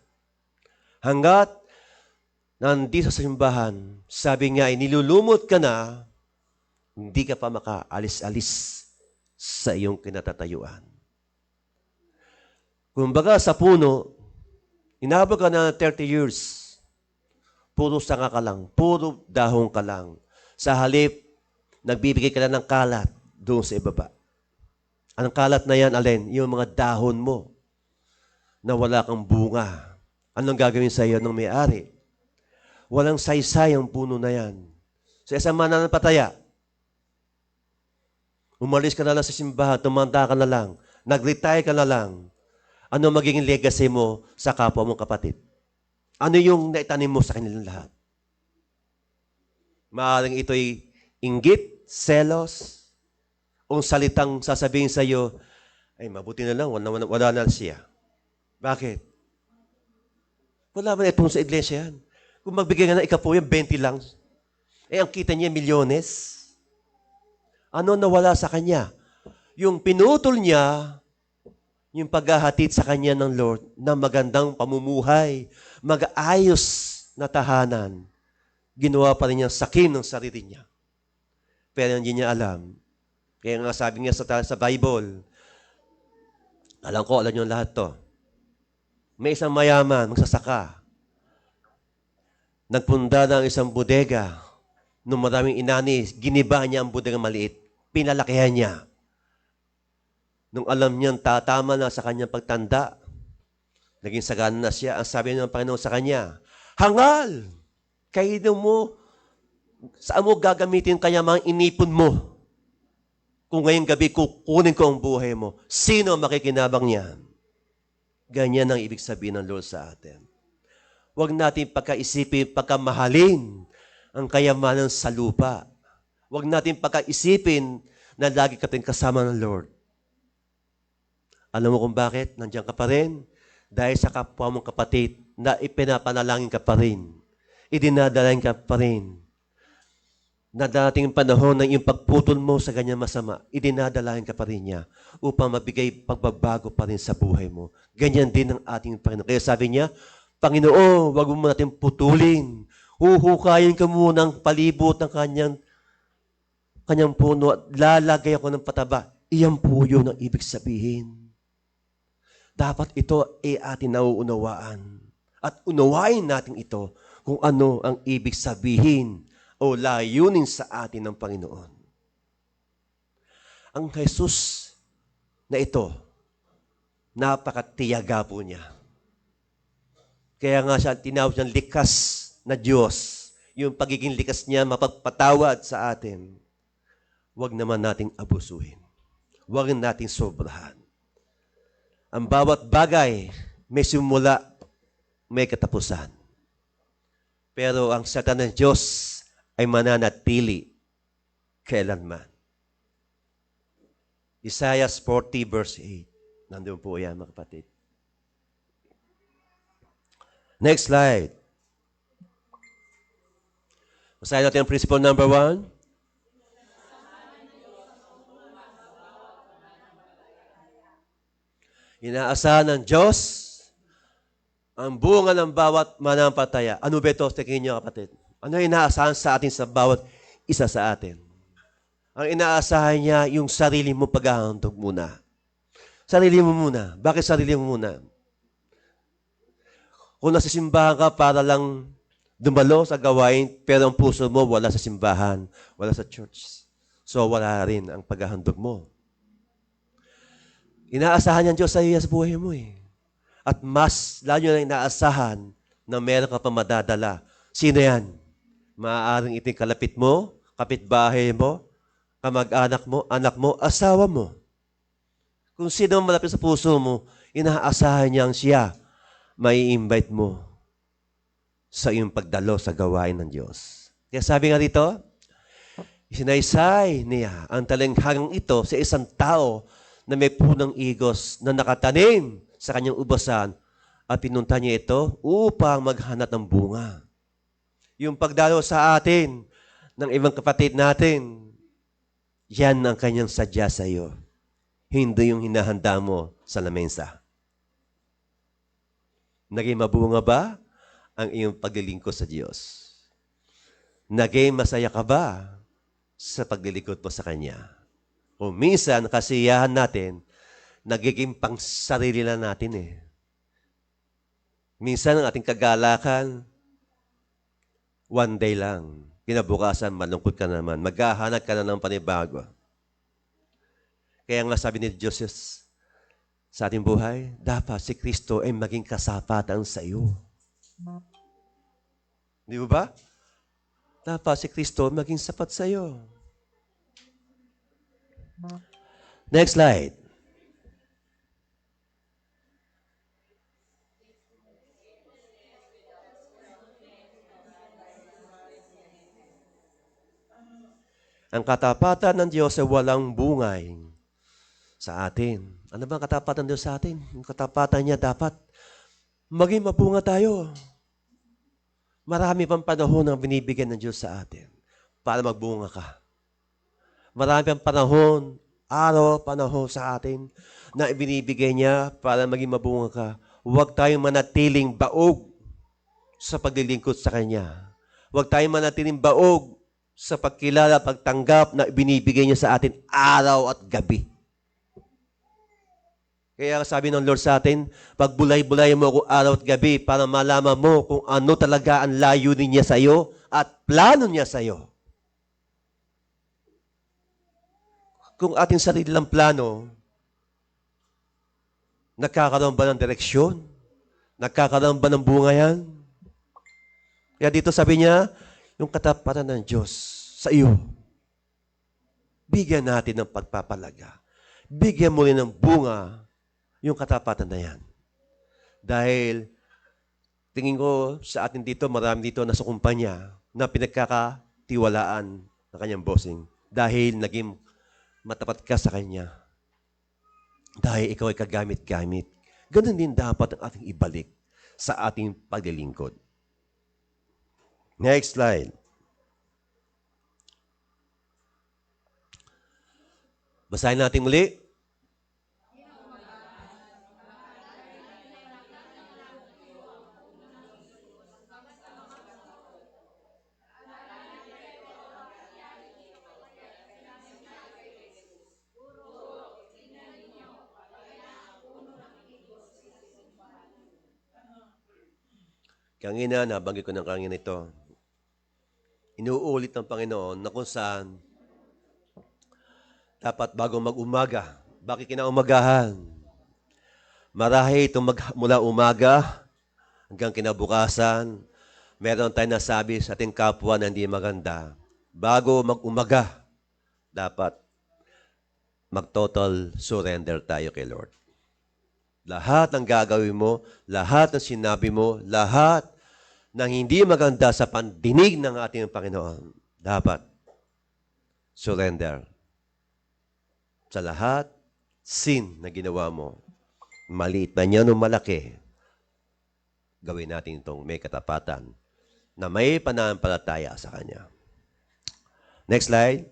Hanggat nandito sa simbahan, sabi nga, nilulumot ka na, hindi ka pa makaalis-alis sa iyong kinatatayuan. Kumbaga sa puno, inabot ka na 30 years, puro sanga ka lang, puro dahon ka lang. Sa halip, nagbibigay ka na ng kalat doon sa ibaba. Ang kalat na yan, alin? Yung mga dahon mo na wala kang bunga. Anong gagawin sa iyo ng may-ari? Walang saysay ang puno na yan. Sa isang mananampataya, umalis ka na lang sa simbahan, tumanda ka na lang, nag-retire ka na lang, ano magiging legacy mo sa kapwa mong kapatid? Ano yung naitanim mo sa kanilang lahat? Maaaring ito'y inggit, selos, o salitang sasabihin sa iyo, ay mabuti na lang, wala na siya. Bakit? Wala man itong sa iglesia yan. Kung magbigay nga ng ikapo yan, 20 lang. Eh, ang kita niya, milyones. Ano nawala sa kanya? Yung pinutol niya, yung paghahatid sa kanya ng Lord na magandang pamumuhay, mag-ayos na tahanan, ginawa pa rin niya sakim ng sarili niya. Pero hindi niya alam. Kaya nga sabi niya sa Bible, alam niyo lahat to. May isang mayaman, magsasaka, nagpunda ng isang bodega, nung maraming inani, giniba niya ang bodega maliit, pinalakihan niya. Nung alam niyang tatama na sa kanyang pagtanda, naging sagana na siya, ang sabi ng Panginoon sa kanya, hangal! Kainin mo, saan mo gagamitin kaya mga inipon mo? Kung ngayong gabi kukunin ko ang buhay mo, sino ang makikinabang niyan? Ganyan ang ibig sabihin ng Lord sa atin. Huwag natin pagkaisipin, pagkamahalin ang kayamanan sa lupa. Huwag natin pagkaisipin na lagi ka rin kasama ng Lord. Alam mo kung bakit? Nandiyan ka pa rin. Dahil sa kapwa mong kapatid na ipinapanalangin ka pa rin. Idinadalain ka pa rin. Na dating panahon ng iyong pagputol mo sa ganyan masama, idinadalain ka pa rin niya upang mabigay pagbabago pa rin sa buhay mo. Ganyan din ang ating Panginoon. Kaya sabi niya, Panginoon, wag mo natin putulin. Huhukayin ka muna ng palibot ng kanyang puno at lalagay ako ng pataba. Iyan po yun ang ibig sabihin. Dapat ito ay ating nauunawaan. At unawain natin ito kung ano ang ibig sabihin o layunin sa atin ng Panginoon. Ang Jesus na ito, napakatiyaga po niya. Kaya nga siya tinawag niyang likas na Diyos. Yung pagiging likas niya, mapagpatawad sa atin. Huwag naman nating abusuhin. Huwag nating sobrahan. Ang bawat bagay may simula, may katapusan. Pero ang salita ng Diyos ay mananatili kailanman. Isaiah 40 verse 8. Nandun po yan, mga kapatid. Next slide. Basahin natin ang principle number 1. Inaasahan ng Diyos ang bunga ng bawat manampalataya. Ano ba ito? Tingin niyo, kapatid. Ano yung inaasahan sa atin sa bawat isa sa atin? Ang inaasahan niya, yung sarili mo paghahandog muna. Sarili mo muna. Bakit sarili mo muna? Kung nasa simbahan ka para lang dumalo sa gawain, pero ang puso mo wala sa simbahan, wala sa church. So wala rin ang paghahandog mo. Inaasahan niya Diyos sa iyo sa buhay mo eh. At mas, lalo na inaasahan na meron ka pa madadala. Sino yan? Maaaring iting kalapit mo, kapitbahay mo, kamag-anak mo, anak mo, asawa mo. Kung sino malapit sa puso mo, inaasahan niyang siya, may invite mo sa iyong pagdalo sa gawain ng Diyos. Kaya sabi nga dito, isinaysay niya ang talinghagang ito sa isang tao na may punang igos na nakatanim sa kanyang ubasan at pinunta niya ito upang maghanap ng bunga. Yung pagdalo sa atin ng ibang kapatid natin, yan ang kanyang sadya sa iyo. Hindi yung hinahanda mo sa lamesa. Naging mabunga ba ang iyong paglilingkod sa Diyos? Naging masaya ka ba sa paglilingkod mo sa Kanya? O minsan, kasiyahan natin, nagiging pang sarili lang natin eh. Minsan, ang ating kagalakan, one day lang. Kinabukasan, malungkot ka naman. Maghahanap ka na ng panibago. Kaya nga sabi ni Diyos sa ating buhay, dapat si Kristo ay maging kasapatan sa iyo. Di ba? Dapat si Kristo maging sapat sa iyo. Next slide. Ang katapatan ng Diyos ay walang bungay sa atin. Ano ba ang katapatan ng Diyos sa atin? Ang katapatan niya dapat maging mabunga tayo. Marami pang panahon ang binibigyan ng Diyos sa atin para magbunga ka. Marami pang panahon, panahon sa atin na ibinibigay niya para maging mabunga ka. Huwag tayong manatiling baog sa paglilingkod sa Kanya. Huwag tayong manatiling baog sa pagkilala, pagtanggap na ibinibigay niya sa atin araw at gabi. Kaya sabi ng Lord sa atin, pagbulay-bulay mo ako araw at gabi para malaman mo kung ano talaga ang layunin niya sa iyo at plano niya sa iyo. Kung ating sarili lang plano, nagkakaroon ba ng direksyon? Nagkakaroon ba ng bunga yan? Kaya dito sabi niya, yung katapatan ng Diyos sa iyo, bigyan natin ng pagpapalaga. Bigyan mo rin ng bunga yung katapatan na yan. Dahil, tingin ko sa atin dito, marami dito nasa kumpanya na pinagkakatiwalaan ng kanyang bossing. Dahil naging matapat ka sa kanya. Dahil ikaw ay kagamit-gamit. Ganun din dapat ang ating ibalik sa ating paglilingkod. Next slide. Basahin natin muli. Kangina, nabanggit ko ng kangina ito. Inuulit ng Panginoon na kung saan dapat bago mag-umaga, bakit kinaumagahan? Marahil itong mula umaga hanggang kinabukasan, meron tayong nasabi sa ating kapwa na hindi maganda. Bago mag-umaga, dapat mag-total surrender tayo kay Lord. Lahat ng gagawin mo, lahat ng sinabi mo, lahat ng hindi maganda sa pandinig ng ating Panginoon, dapat surrender. Sa lahat, sin na ginawa mo, maliit man yan o malaki, gawin natin itong may katapatan na may pananampalataya sa Kanya. Next slide.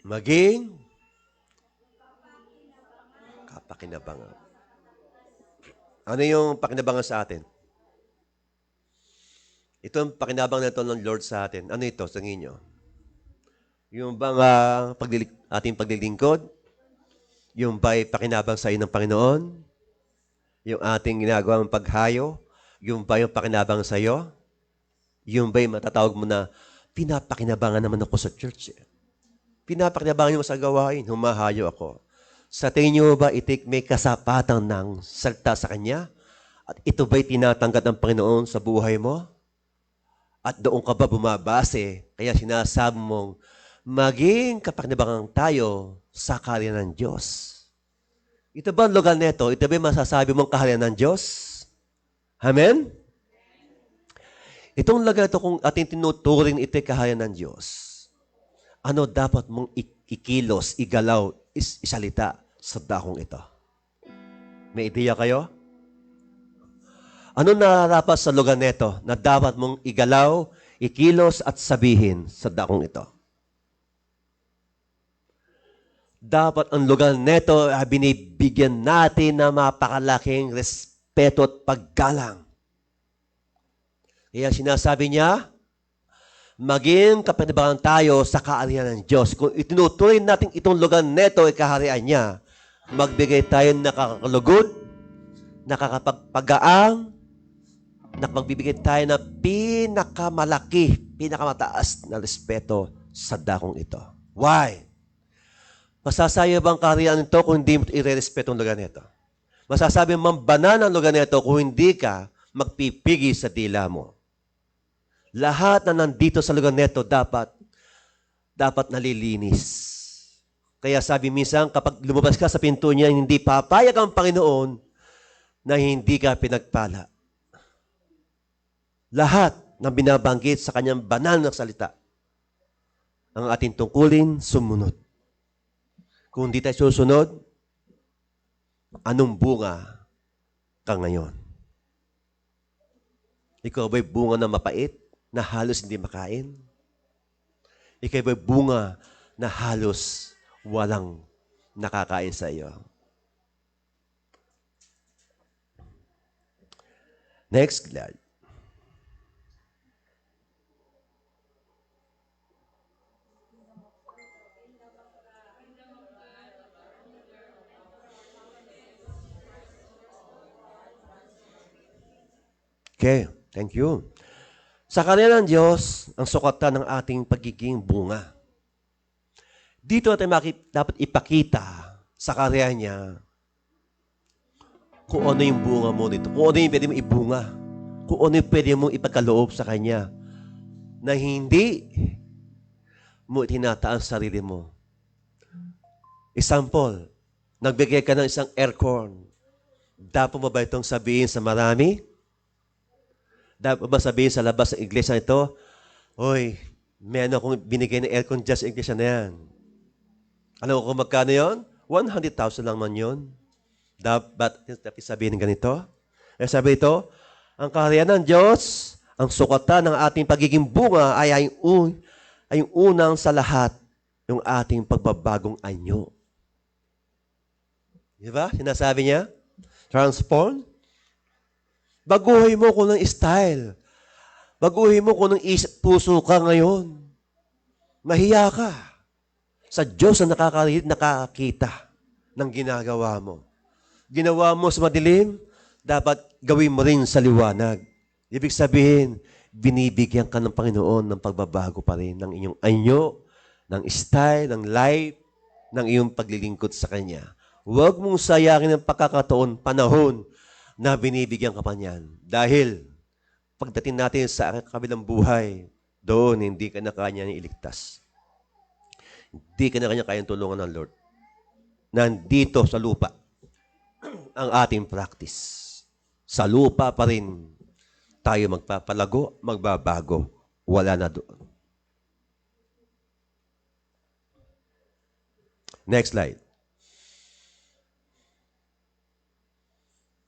Maging kapakinabangan. Ano yung pakinabangan sa atin? Ito ang pakinabangan na ito ng Lord sa atin. Ano ito sa inyo? Yung bang ating paglilingkod? Yung ba'y pakinabang sa iyo ng Panginoon? Yung ating ginagawang paghayo? Yung ba yung pakinabang sa iyo? Yung ba'y matatawag mo na, pinapakinabangan naman ako sa church eh. Pinapakinabangan mo sa gawain, humahayo ako. Sa tingin niyo ba may kasapatan ng salita sa Kanya? At ito ba'y tinatanggap ng Panginoon sa buhay mo? At doon ka ba bumabase? Kaya sinasabi mong, maging kapakinabangan tayo sa kaharian ng Diyos. Ito ba ang lugar nito? Ito ba masasabi mong kaharian ng Diyos? Amen? Itong lugar ito kung ating tinuturing ito'y kaharian ng Diyos. Ano dapat mong ikilos, igalaw, isalita sa dakong ito? May ideya kayo? Ano nararapat sa lugar nito na dapat mong igalaw, ikilos at sabihin sa dakong ito? Dapat ang lugar nito ay binibigyan natin ng mapakalaking respeto at paggalang. Kaya sinasabi niya, maging kapanabangan tayo sa kaharian ng Diyos. Kung itinutuloy natin itong lugar neto ay kaharian niya, magbigay tayo ng nakakalugod, nakakapagpagaang, nakapagbibigay tayo ng pinakamalaki, pinakamataas na respeto sa dakong ito. Why? Masasayo bang kaharian nito kung hindi mo i-respeto ang lugar nito? Masasabi mong banal ang lugar nito kung hindi ka magpipigi sa dila mo. Lahat na nandito sa lugar nito dapat nalilinis. Kaya sabi minsan, kapag lumabas ka sa pinto niya, hindi papayag ang Panginoon na hindi ka pinagpala. Lahat ng binabanggit sa kanyang banal na salita, ang ating tungkulin, sumunod. Kung hindi tayo susunod, anong bunga ka ngayon? Ikaw ba'y bunga na mapait, na halos hindi makain? Ikaw ba'y bunga na halos walang nakakain sa iyo? Next slide. Okay, thank you. Sa kanila ng Diyos, ang sukatan ng ating pagiging bunga. Dito natin dapat ipakita sa karya niya kung ano yung bunga mo dito. Kung ano yung pwede mong ibunga. Kung ano yung pwede mong ipagkaloob sa Kanya na hindi mo itinataan sa sarili mo. Example, nagbigay ka ng isang aircon. Dapat mo ba itong sabihin sa marami? Dapat ba sabihin sa labas ng iglesia ito, Hoy, may ano akong binigay na aircon dyan sa iglesia na yan. Alam mo kung magkano yun? 100,000 lang man yun. Dapat sabihin ng ganito. Eh sabi ito, ang kaharian ng Diyos, ang sukatan ng ating pagiging bunga ay yung unang sa lahat, yung ating pagbabagong anyo. Di ba? Sinasabi niya, transform. Baguhin mo kung ng style. Baguhin mo kung ng puso ka ngayon. Mahiya ka. Sa Diyos na nakakita ng ginagawa mo. Ginawa mo sa madilim, dapat gawin mo rin sa liwanag. Ibig sabihin, binibigyan ka ng Panginoon ng pagbabago pa rin ng inyong anyo, ng style, ng life, ng iyong paglilingkod sa Kanya. Huwag mong sayangin ang pagkakataon, panahon, na binibigyan ka pa niyan. Dahil, pagdating natin sa kabilang buhay, doon hindi ka na kanya iligtas. Hindi ka na kanya kayang tulungan ng Lord. Nandito sa lupa ang ating practice. Sa lupa pa rin tayo magpapalago, magbabago. Wala na doon. Next slide.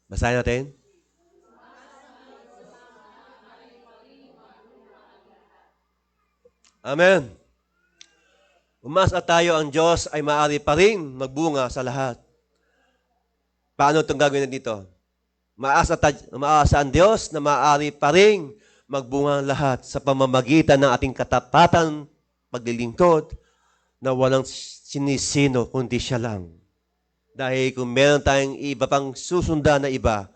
Basahin natin. Amen. Umasa tayo, ang Diyos ay maaari pa rin magbunga sa lahat. Paano itong gagawin dito? Umaasa ang Diyos na maaari pa rin magbunga ang lahat sa pamamagitan ng ating katapatan, paglilingkod, na walang sinisino kundi siya lang. Dahil kung meron tayong iba pang susundan na iba,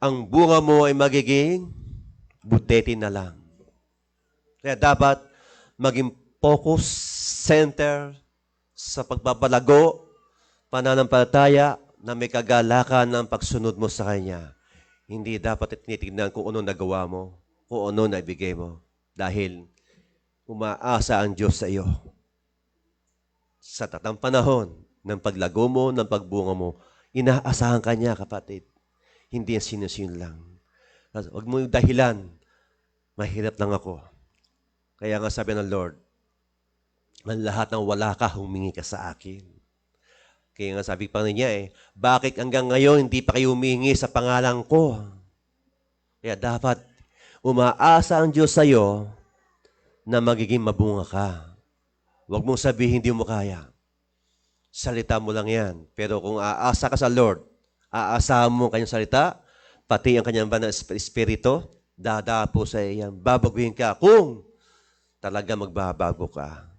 ang bunga mo ay magiging butete na lang. Kaya dapat maging focus center sa pagpapalago, pananampalataya na may kagalakan ng pagsunod mo sa Kanya. Hindi dapat tinitignan kung ano nagawa mo, kung ano naibigay mo. Dahil umaasa ang Diyos sa iyo. Sa tatang panahon ng paglago mo, ng pagbunga mo, inaasahan ka niya, kapatid. Hindi yan sinusin lang. Huwag mo yung dahilan, mahirap lang ako. Kaya nga sabi ng Lord, ang lahat ng wala ka, humingi ka sa akin. Kaya nga sabi pa niya bakit hanggang ngayon hindi pa kayo humingi sa pangalan ko? Kaya dapat umaasa ang Diyos sa iyo na magiging mabunga ka. Huwag mong sabihin hindi mo kaya. Salita mo lang yan. Pero kung aasa ka sa Lord, aasahan mo ang kanyang salita, pati ang kanyang banal espiritu, dadapo sa iyan. Babaguhin ka kung talaga magbabago ka.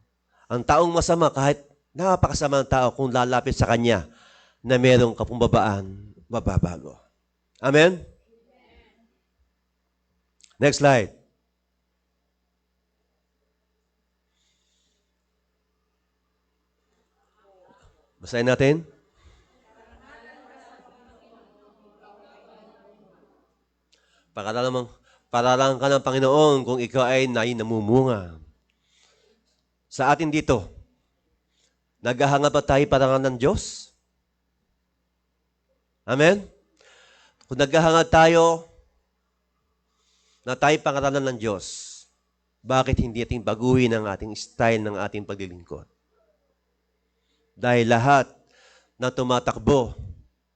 Ang taong masama, kahit napakasamang tao, kung lalapit sa kanya na merong kapumbabaan, mababago. Amen? Next slide. Basahin natin. Paralang ka ng Panginoon kung ikaw ay namumunga. Sa atin dito, naghahanga ba tayo parangal ng Diyos? Amen? Kung naghahanga tayo na tayo pangaralan ng Diyos, bakit hindi natin baguhin ang ating style ng ating paglilingkod? Dahil lahat na tumatakbo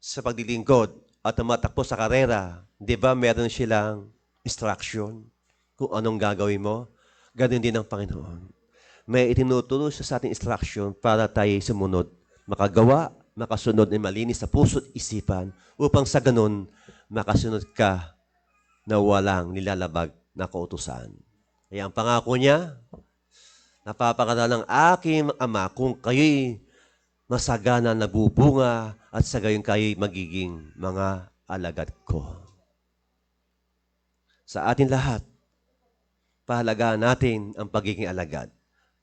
sa paglilingkod at tumatakbo sa karera, di ba meron silang instruction kung anong gagawin mo? Ganun din ang Panginoon. May itinuturo siya sa ating instruction para tayo sumunod, makagawa, makasunod na malinis sa puso't isipan upang sa ganun makasunod ka na walang nilalabag na kautusan. Kaya ang pangako niya, napapakala ng aking Ama kung kayo'y masagana, nabubunga, at sa gayon kayo'y magiging mga alagad ko. Sa atin lahat, pahalagahan natin ang pagiging alagad.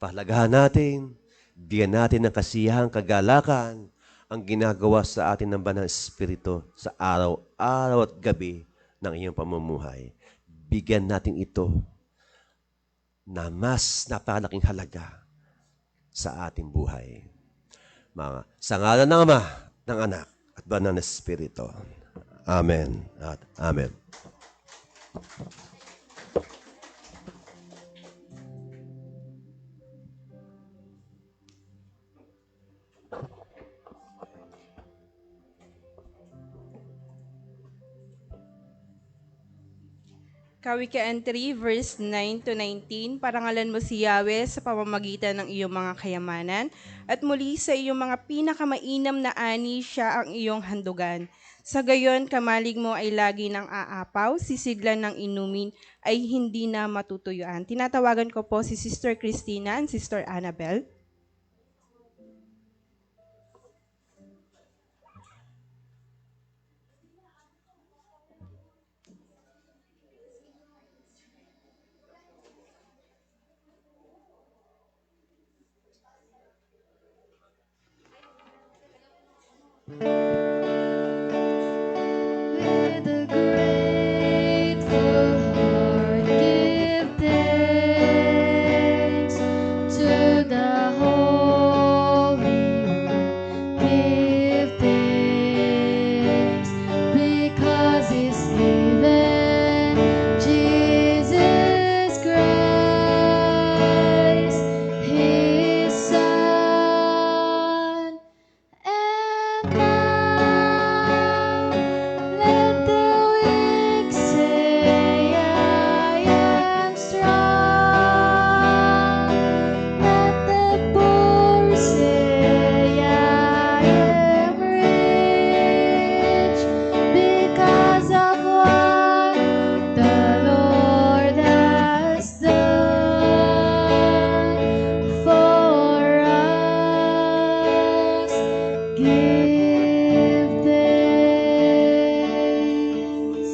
Pahalagahan natin, bigyan natin ng kasiyahang kagalakan ang ginagawa sa atin ng Banal na Espiritu sa araw-araw at gabi ng iyong pamumuhay. Bigyan natin ito na mas napakalaking halaga sa ating buhay. Sa ngalan ng Ama, ng Anak, at Banal na Espiritu. Amen at Amen. Kawikaan 3, verse 9 to 19, parangalan mo si Yahweh sa pamamagitan ng iyong mga kayamanan, at muli sa iyong mga pinakamainam na ani siya ang iyong handugan. Sa gayon, kamalig mo ay lagi ng aapaw, sisiglan ng inumin ay hindi na matutuyuan. Tinatawagan ko po si Sister Christina and Sister Annabel. With a grateful heart, give thanks to the Holy One. Give thanks because He's given Jesus Christ, His Son. And now let the weak say, I am strong. Let the poor say, I am rich because of what the Lord has done for us. Give thanks.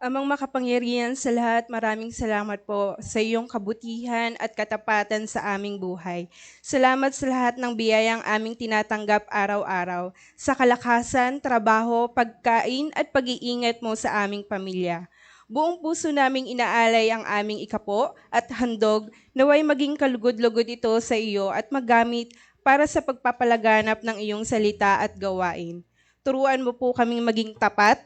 Amang makapangyarihan sa lahat, maraming salamat po sa iyong kabutihan at katapatan sa aming buhay. Salamat sa lahat ng biyayang aming tinatanggap araw-araw, sa kalakasan, trabaho, pagkain at pag-iingat mo sa aming pamilya. Buong puso naming inaalay ang aming ikapo at handog, naway maging kalugod-lugod ito sa iyo at magamit para sa pagpapalaganap ng iyong salita at gawain. Turuan mo po kaming maging tapat,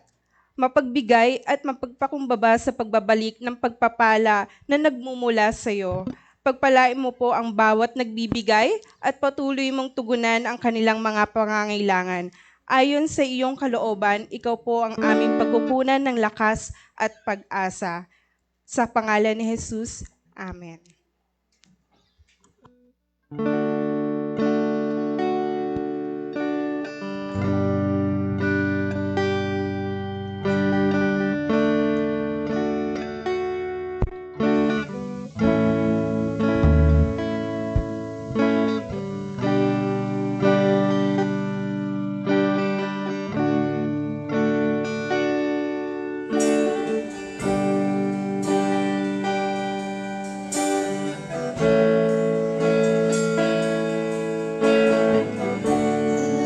mapagbigay at mapagpakumbaba sa pagbabalik ng pagpapala na nagmumula sa iyo. Pagpalain mo po ang bawat nagbibigay at patuloy mong tugunan ang kanilang mga pangangailangan. Ayon sa iyong kalooban, ikaw po ang aming pagkukunan ng lakas at pag-asa. Sa pangalan ni Jesus, Amen.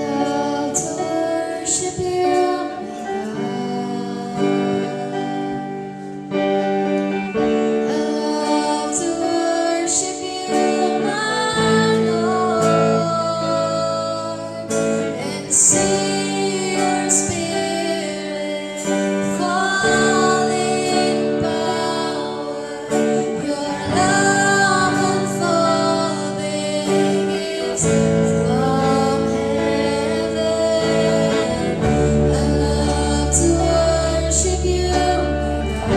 Love to worship you, love to worship you, my Lord, and see your Spirit fall in power. Your love unfolding is from heaven. I love to worship you, my God.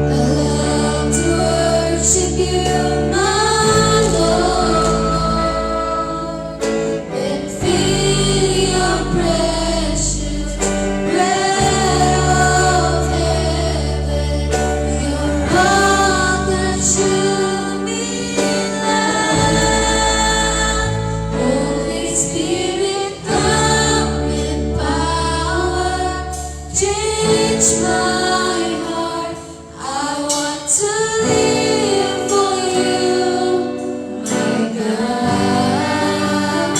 I love to worship you, my Lord, and feel your precious bread of heaven. Your rock that consuming love. Holy Spirit, come in power, change my heart. I want to live for you, my God.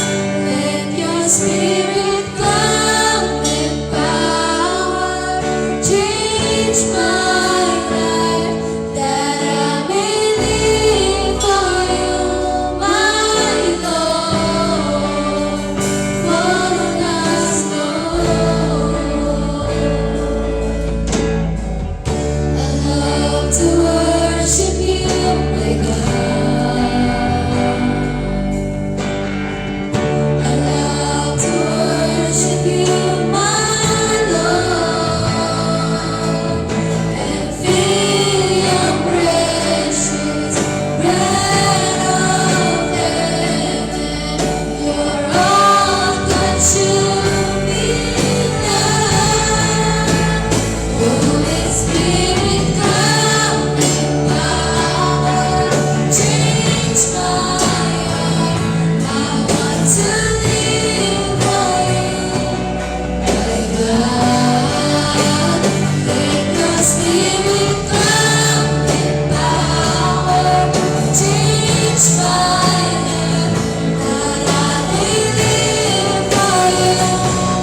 Let your Spirit come in power, change my life, that I may live for you, my Lord. For us, Lord. I love to worship you, my God. I love to worship you, my Lord, and feel your precious bread of heaven. Your all-consuming love. Holy Spirit, come in power, change my heart. I want to live for you, my God. Let your Spirit come in power, change my life, that I may live for you,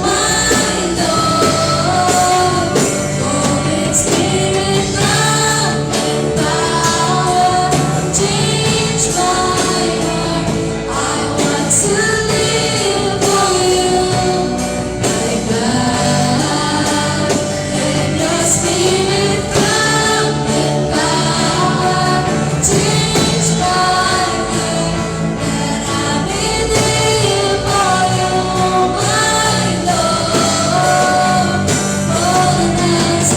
my Lord. Holy Spirit, come in power, change my heart. I want to live for you, my God. Let your Spirit come in power, change my life, that I may live for you, my Lord. For us,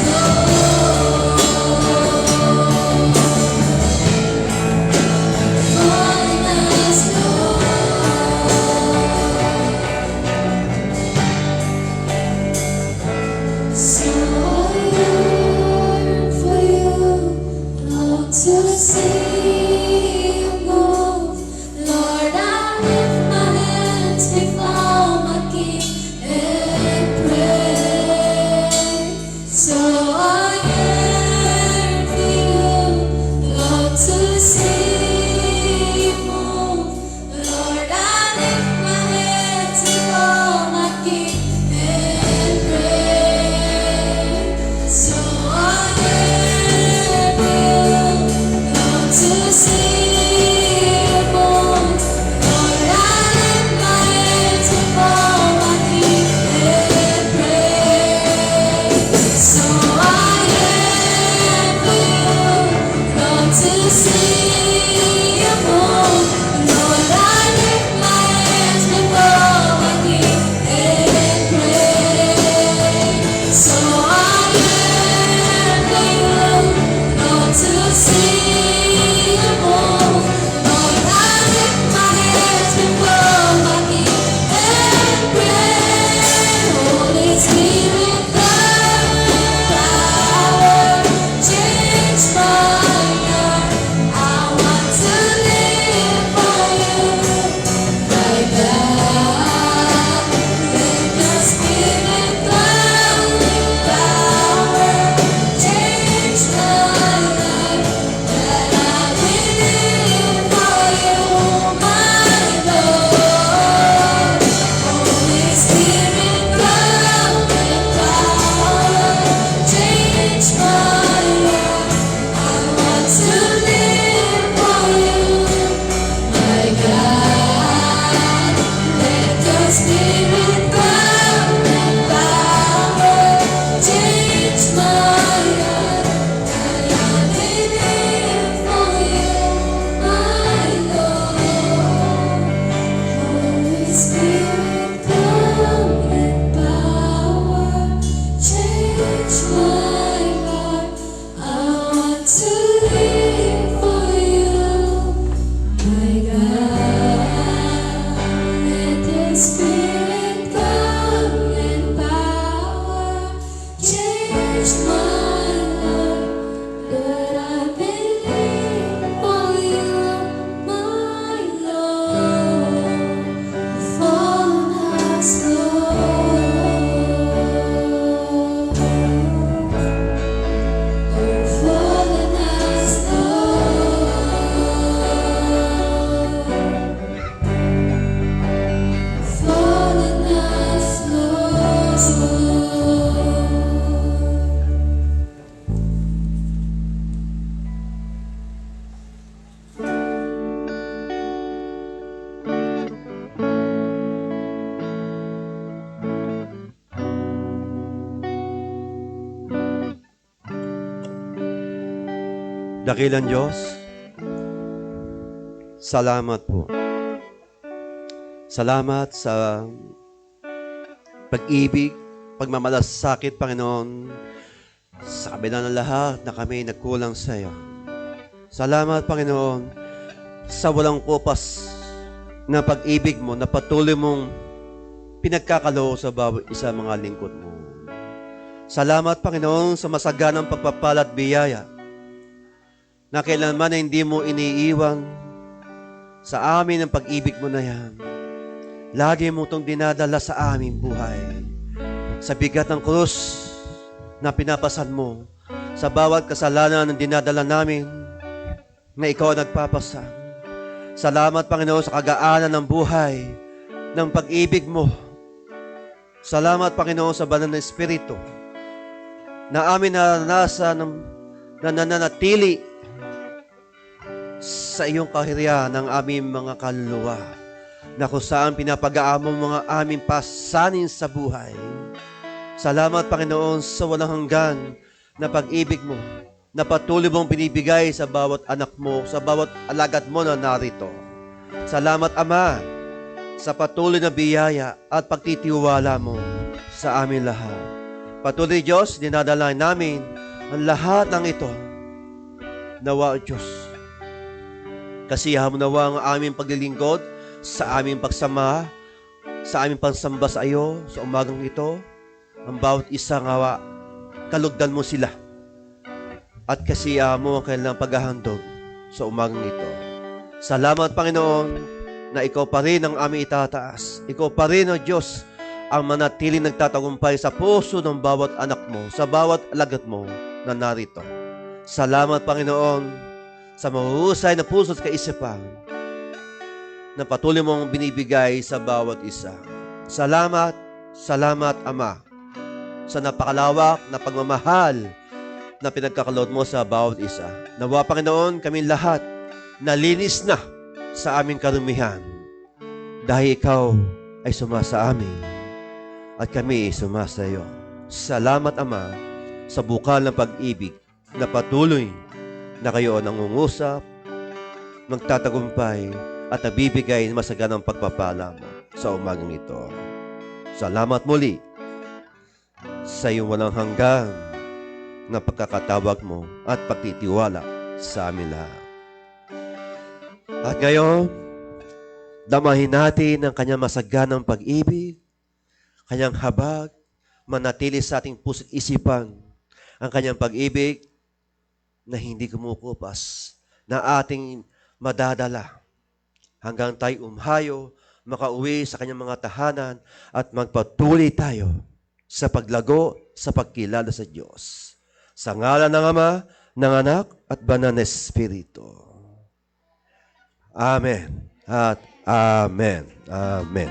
So I yearn for you, long to see you move. Lord, I lift my hands before my King and pray. So I yearn for you, long to see you move. Lord, I lift my hands before my King and pray. So I yearn for you, long Dakilang Diyos, salamat po. Salamat sa pag-ibig, pagmamalasakit, Panginoon, sa kabila ng lahat na kami nagkulang sa iyo. Salamat, Panginoon, sa walang kupas na pag-ibig mo, na patuloy mong pinagkakaloob sa bawat isa mga lingkod mo. Salamat, Panginoon, sa masaganang pagpapala at biyaya na kailanman na hindi mo iniiwan sa amin ang pag-ibig mo na yan. Lagi mo itong dinadala sa aming buhay. Sa bigat ng krus na pinapasan mo, sa bawat kasalanan na dinadala namin, na ikaw ang nagpapasan. Salamat, Panginoon, sa kagaanan ng buhay, ng pag-ibig mo. Salamat, Panginoon, sa banal na Espiritu, na amin naranasan na nananatili sa iyong kahiriyan ng aming mga kaluluwa, na kung saan pinapagaan mo mga aming pasanin sa buhay. Salamat, Panginoon, sa walang hanggan na pag-ibig mo, na patuloy mong binibigay sa bawat anak mo, sa bawat alagad mo na narito. Salamat, Ama, sa patuloy na biyaya at pagtitiwala mo sa amin lahat. Patuloy, Diyos, dinadala namin ang lahat ng ito. Nawa, Diyos, kasiyahan mo nawa ang aming paglilingkod, sa aming pagsama, sa aming pansamba sa iyo, sa umagang ito, ang bawat isa ngawa, kalugdan mo sila, at kasiyahan mo ang kanilang paghahandog sa umagang ito. Salamat, Panginoon, na ikaw pa rin ang aming itataas. Ikaw pa rin, O Diyos, ang manatiling nagtatagumpay sa puso ng bawat anak mo, sa bawat alagad mo na narito. Salamat, Panginoon, sa mahuhusay na puso at kaisipan na patuloy mong binibigay sa bawat isa. Salamat, salamat, Ama, sa napakalawak na pagmamahal na pinagkakaloob mo sa bawat isa. Nawa, Panginoon, kami lahat nalinis na sa aming karumihan dahil ikaw ay sumasa amin at kami ay sumasa iyo. Salamat, Ama, sa bukal ng pag-ibig na patuloy na kayo nangungusap, magtatagumpay, at nabibigay ng masaganang pagpapala mo sa umagang ito. Salamat muli sa iyong walang hanggan na pagkakatawag mo at pagtitiwala sa amin lahat. At ngayon, damahin natin ang kanyang masaganang pag-ibig, kanyang habag, manatili sa ating puso't isipan ang kanyang pag-ibig na hindi kumukupas, na ating madadala hanggang tayo umhayo, makauwi sa kanyang mga tahanan at magpatuloy tayo sa paglago, sa pagkilala sa Diyos. Sa ngalan ng Ama, ng Anak, at Banal na Espiritu. Amen. At Amen. Amen.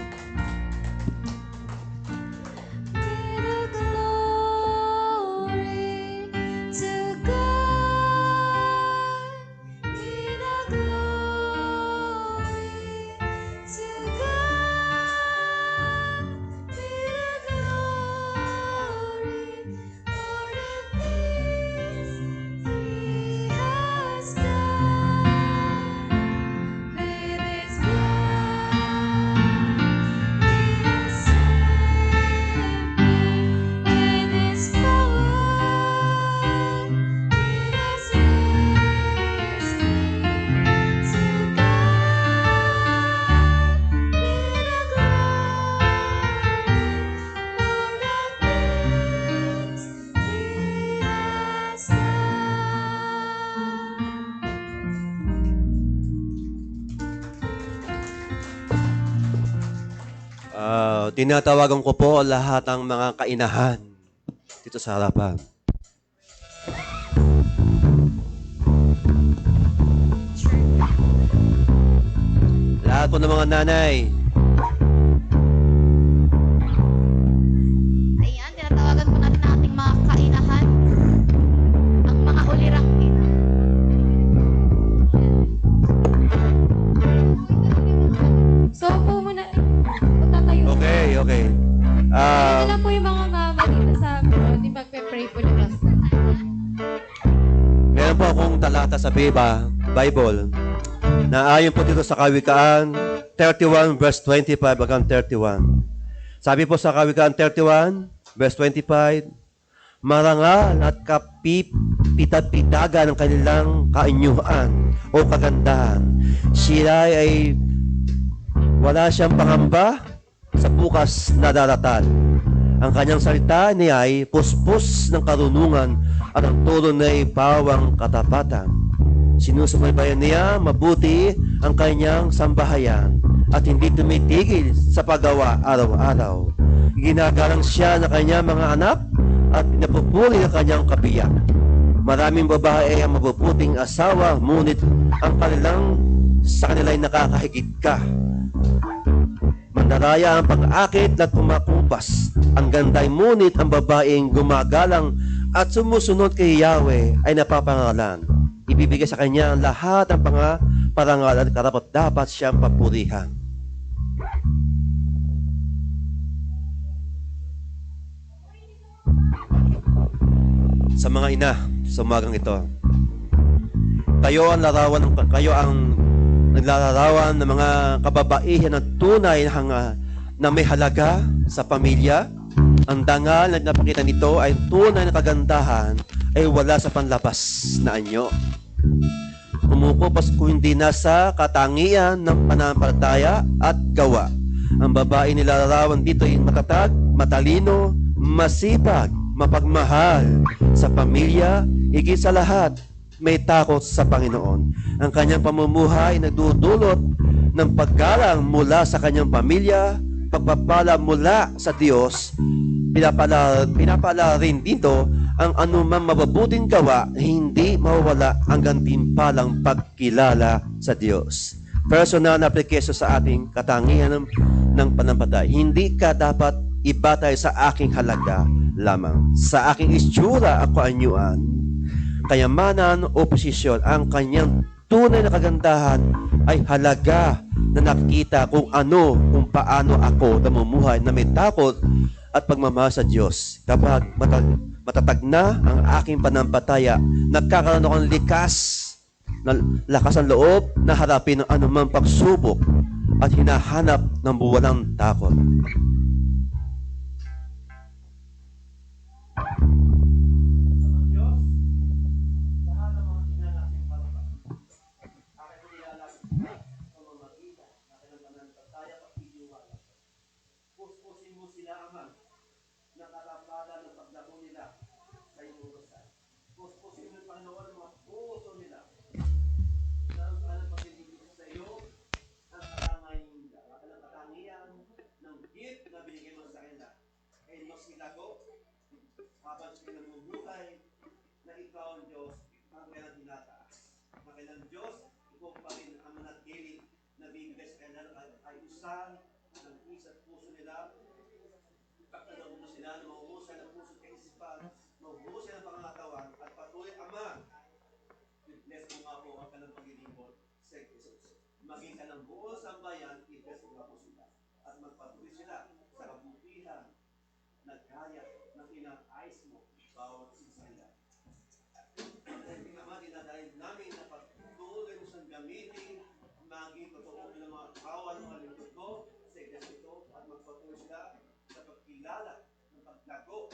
Tinatawagan ko po lahat ng mga kainahan dito sa harapan. Lahat po ng mga nanay. Ayan, tinatawagan po natin ang ating mga kainahan. Ang mga ulirang ina. So po muna, tatayo. Okay. Ito lang po yung mga mama dito sa amin. Di magpe-pray po na class. Meron po akong talata sa Bible na ayon po dito sa Kawikaan 31 verse 25 hanggang 31. Sabi po sa Kawikaan 31 verse 25, marangal at kapitad-pitagan ng kanilang kainyuhan o kagandahan. Sila ay wala siyang pangamba sa bukas na daratal. Ang kanyang salita niya ay puspos ng karunungan at ang turo niya ay pawang katapatan. Sinusubaybayan niya mabuti ang kanyang sambahayan at hindi tumitigil sa paggawa araw-araw. Ginagalang siya ng kanyang mga anak at pinapupuri ang kanyang kabiyak. Maraming babae ang mabubuting asawa, ngunit ang sa kanila ay nakakahigit ka. Mandaraya ang pag-akit at pumakupas. Ang ganda ay ngunit ang babaeng gumagalang at sumusunod kay Yahweh ay napapangalan. Ibibigay sa kanya ang lahat ng parangal at karapat-dapat siyang papurihan. Sa mga ina, sa umagang ito, kayo ang naglalarawan ng mga kababaihan ng tunay na may halaga sa pamilya. Ang dangal na napakita nito ay tunay na kagandahan ay wala sa panlabas na anyo. Kumukupas kung hindi nasa katangian ng pananampalataya at gawa. Ang babae nilalarawan dito ay matatag, matalino, masipag, mapagmahal sa pamilya, higit sa lahat, may takot sa Panginoon. Ang kanyang pamumuhay nagdudulot ng paggalang mula sa kanyang pamilya, pagpapala mula sa Diyos. Pinapala rin dito ang anumang mababuting gawa, hindi mawawala ang gantimpalang pagkilala sa Diyos. Personal na aplikasyon sa ating katangian ng panampalataya. Hindi ka dapat ibatay sa aking halaga lamang. Sa aking itsura ako anyuan, kayamanan o posisyon. Ang kanyang tunay na kagandahan ay halaga na nakikita kung paano ako namumuhay na may takot at pagmamahal sa Diyos. Kapag matatag na ang aking panampalataya, nagkakaroon ako ng lakas ng loob na harapin ang anumang pagsubok at hinahanap ng walang takot. Habang sila namumuhay na ikaw ang Diyos, ang kailang tinataas. Ang kailang Diyos, ikaw pa rin ang manatili na bibigay sa kailang ayusan ng isa't puso nila. Pagkatapos mo sila na mahuhusay ng puso at kaisipan, mahuhusay ng pangangatawan, at patuloy, Ama, i-bless mo nga po ang kanilang paglilingkod sa Jesus. Maging ka ng buo sambayan, i-bless mo nga po sila. At magpatuloy sila sa kabutihan na gaya ng inang-ayos mo bawat isa nila. Hindi naman dinadalhin namin na pagtuloy mo siyang gamitin, maging totoo ng mga kawan ng malingkod mo sa iglesia ito at magpatuloy sila sa pagkilala ng paglago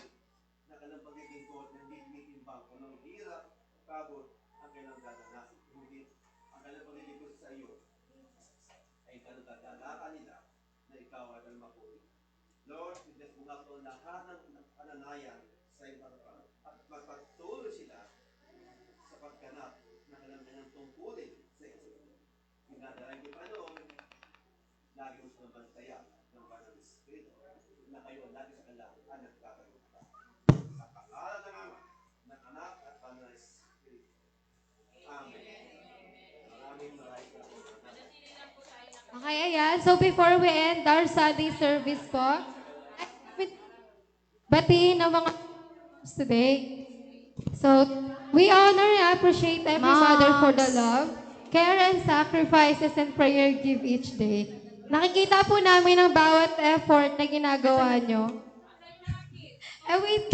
na kanilang paglilingkod na hindi tinitimbang kung ng hirap, pagod ang kailang dadanasin. Hindi ang kanilang paglilingkod sa iyo ay kanilang dadalakan nila na ikaw ay kanilang mabuti. Lord, i-bless mo nga po lahat ng pananayan sa iyong harapan at magpatuloy sila sa pagganap na kanilang tungkulin sa iyo. Dinadalain ko pa noon, lagi mo silang bantaya ng banal na Espiritu na kayo lagi sa kanila ang nagkakaroon. Sa pangalan ng Ama, ng Anak at Banal na Espiritu. Amen. Maraming salamat. Okay, ayan. So before we end our Sunday service po, batiin ang mga today. So, we honor and appreciate every mother for the love, care and sacrifices and prayer give each day. Nakikita po namin ang bawat effort na ginagawa nyo. Wait.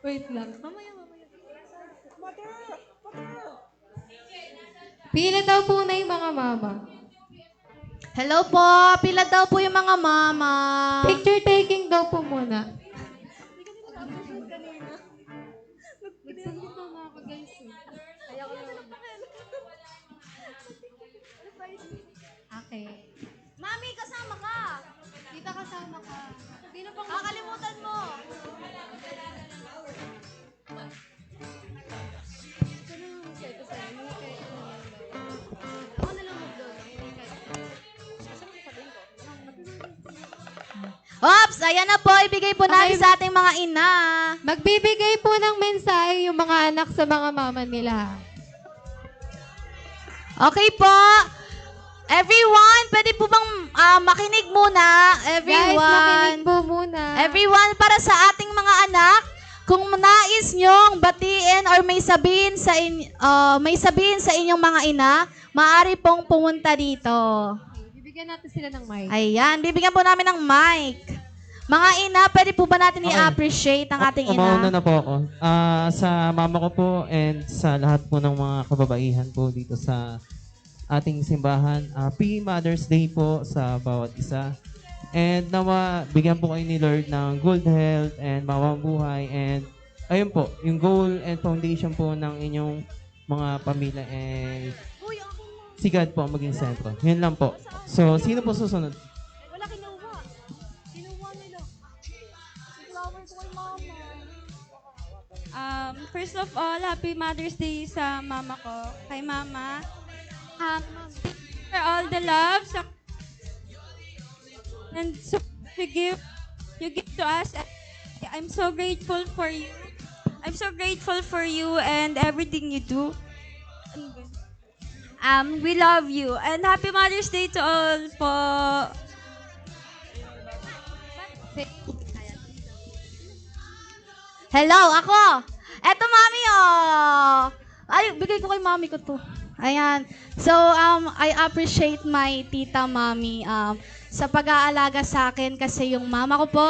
Wait lang. Mamaya. Pila daw po na yung mga mama. Hello po, pila daw po yung mga mama. Picture taking daw po muna. Okay. Mami, kasama ka. Tita, kasama ka. Hindi na pa Kakalimutan mo. Ops, ayan na po. Ibigay po natin Okay. sa ating mga ina. Magbibigay po ng mensahe yung mga anak sa mga mama nila. Okay po. Everyone, pwede po bang makinig muna? Guys, Everyone. makinig po muna. Everyone, para sa ating mga anak, kung nais nyong batiin or may sabihin sa inyong mga ina, maaari pong pumunta dito. Bibigyan natin sila ng mic. Ayan, bibigyan po namin ng mic. Mga ina, pwede po ba natin i-appreciate ang ating Umauna ina? na po ako. Sa mama ko po and sa lahat po ng mga kababaihan po dito sa ating simbahan. Happy Mother's Day po sa bawat isa. And nawa, bigyan po kayo ni Lord ng good health and mawang buhay. And ayun po, yung goal and foundation po ng inyong mga pamilya and si God po ang maging sentro. Yun lang po. So, sino po susunod? First of all, Happy Mother's Day sa mama ko, kay mama. For all the love and so you give to us. I'm so grateful for you. I'm so grateful for you and everything you do. We love you and Happy Mother's Day to all po. Hello, ako. Eto, mami, oh. Ay, bigay ko kay mami ko to. Ayan. So, I appreciate my tita, mami, sa pag-aalaga sa akin kasi yung mama ko po,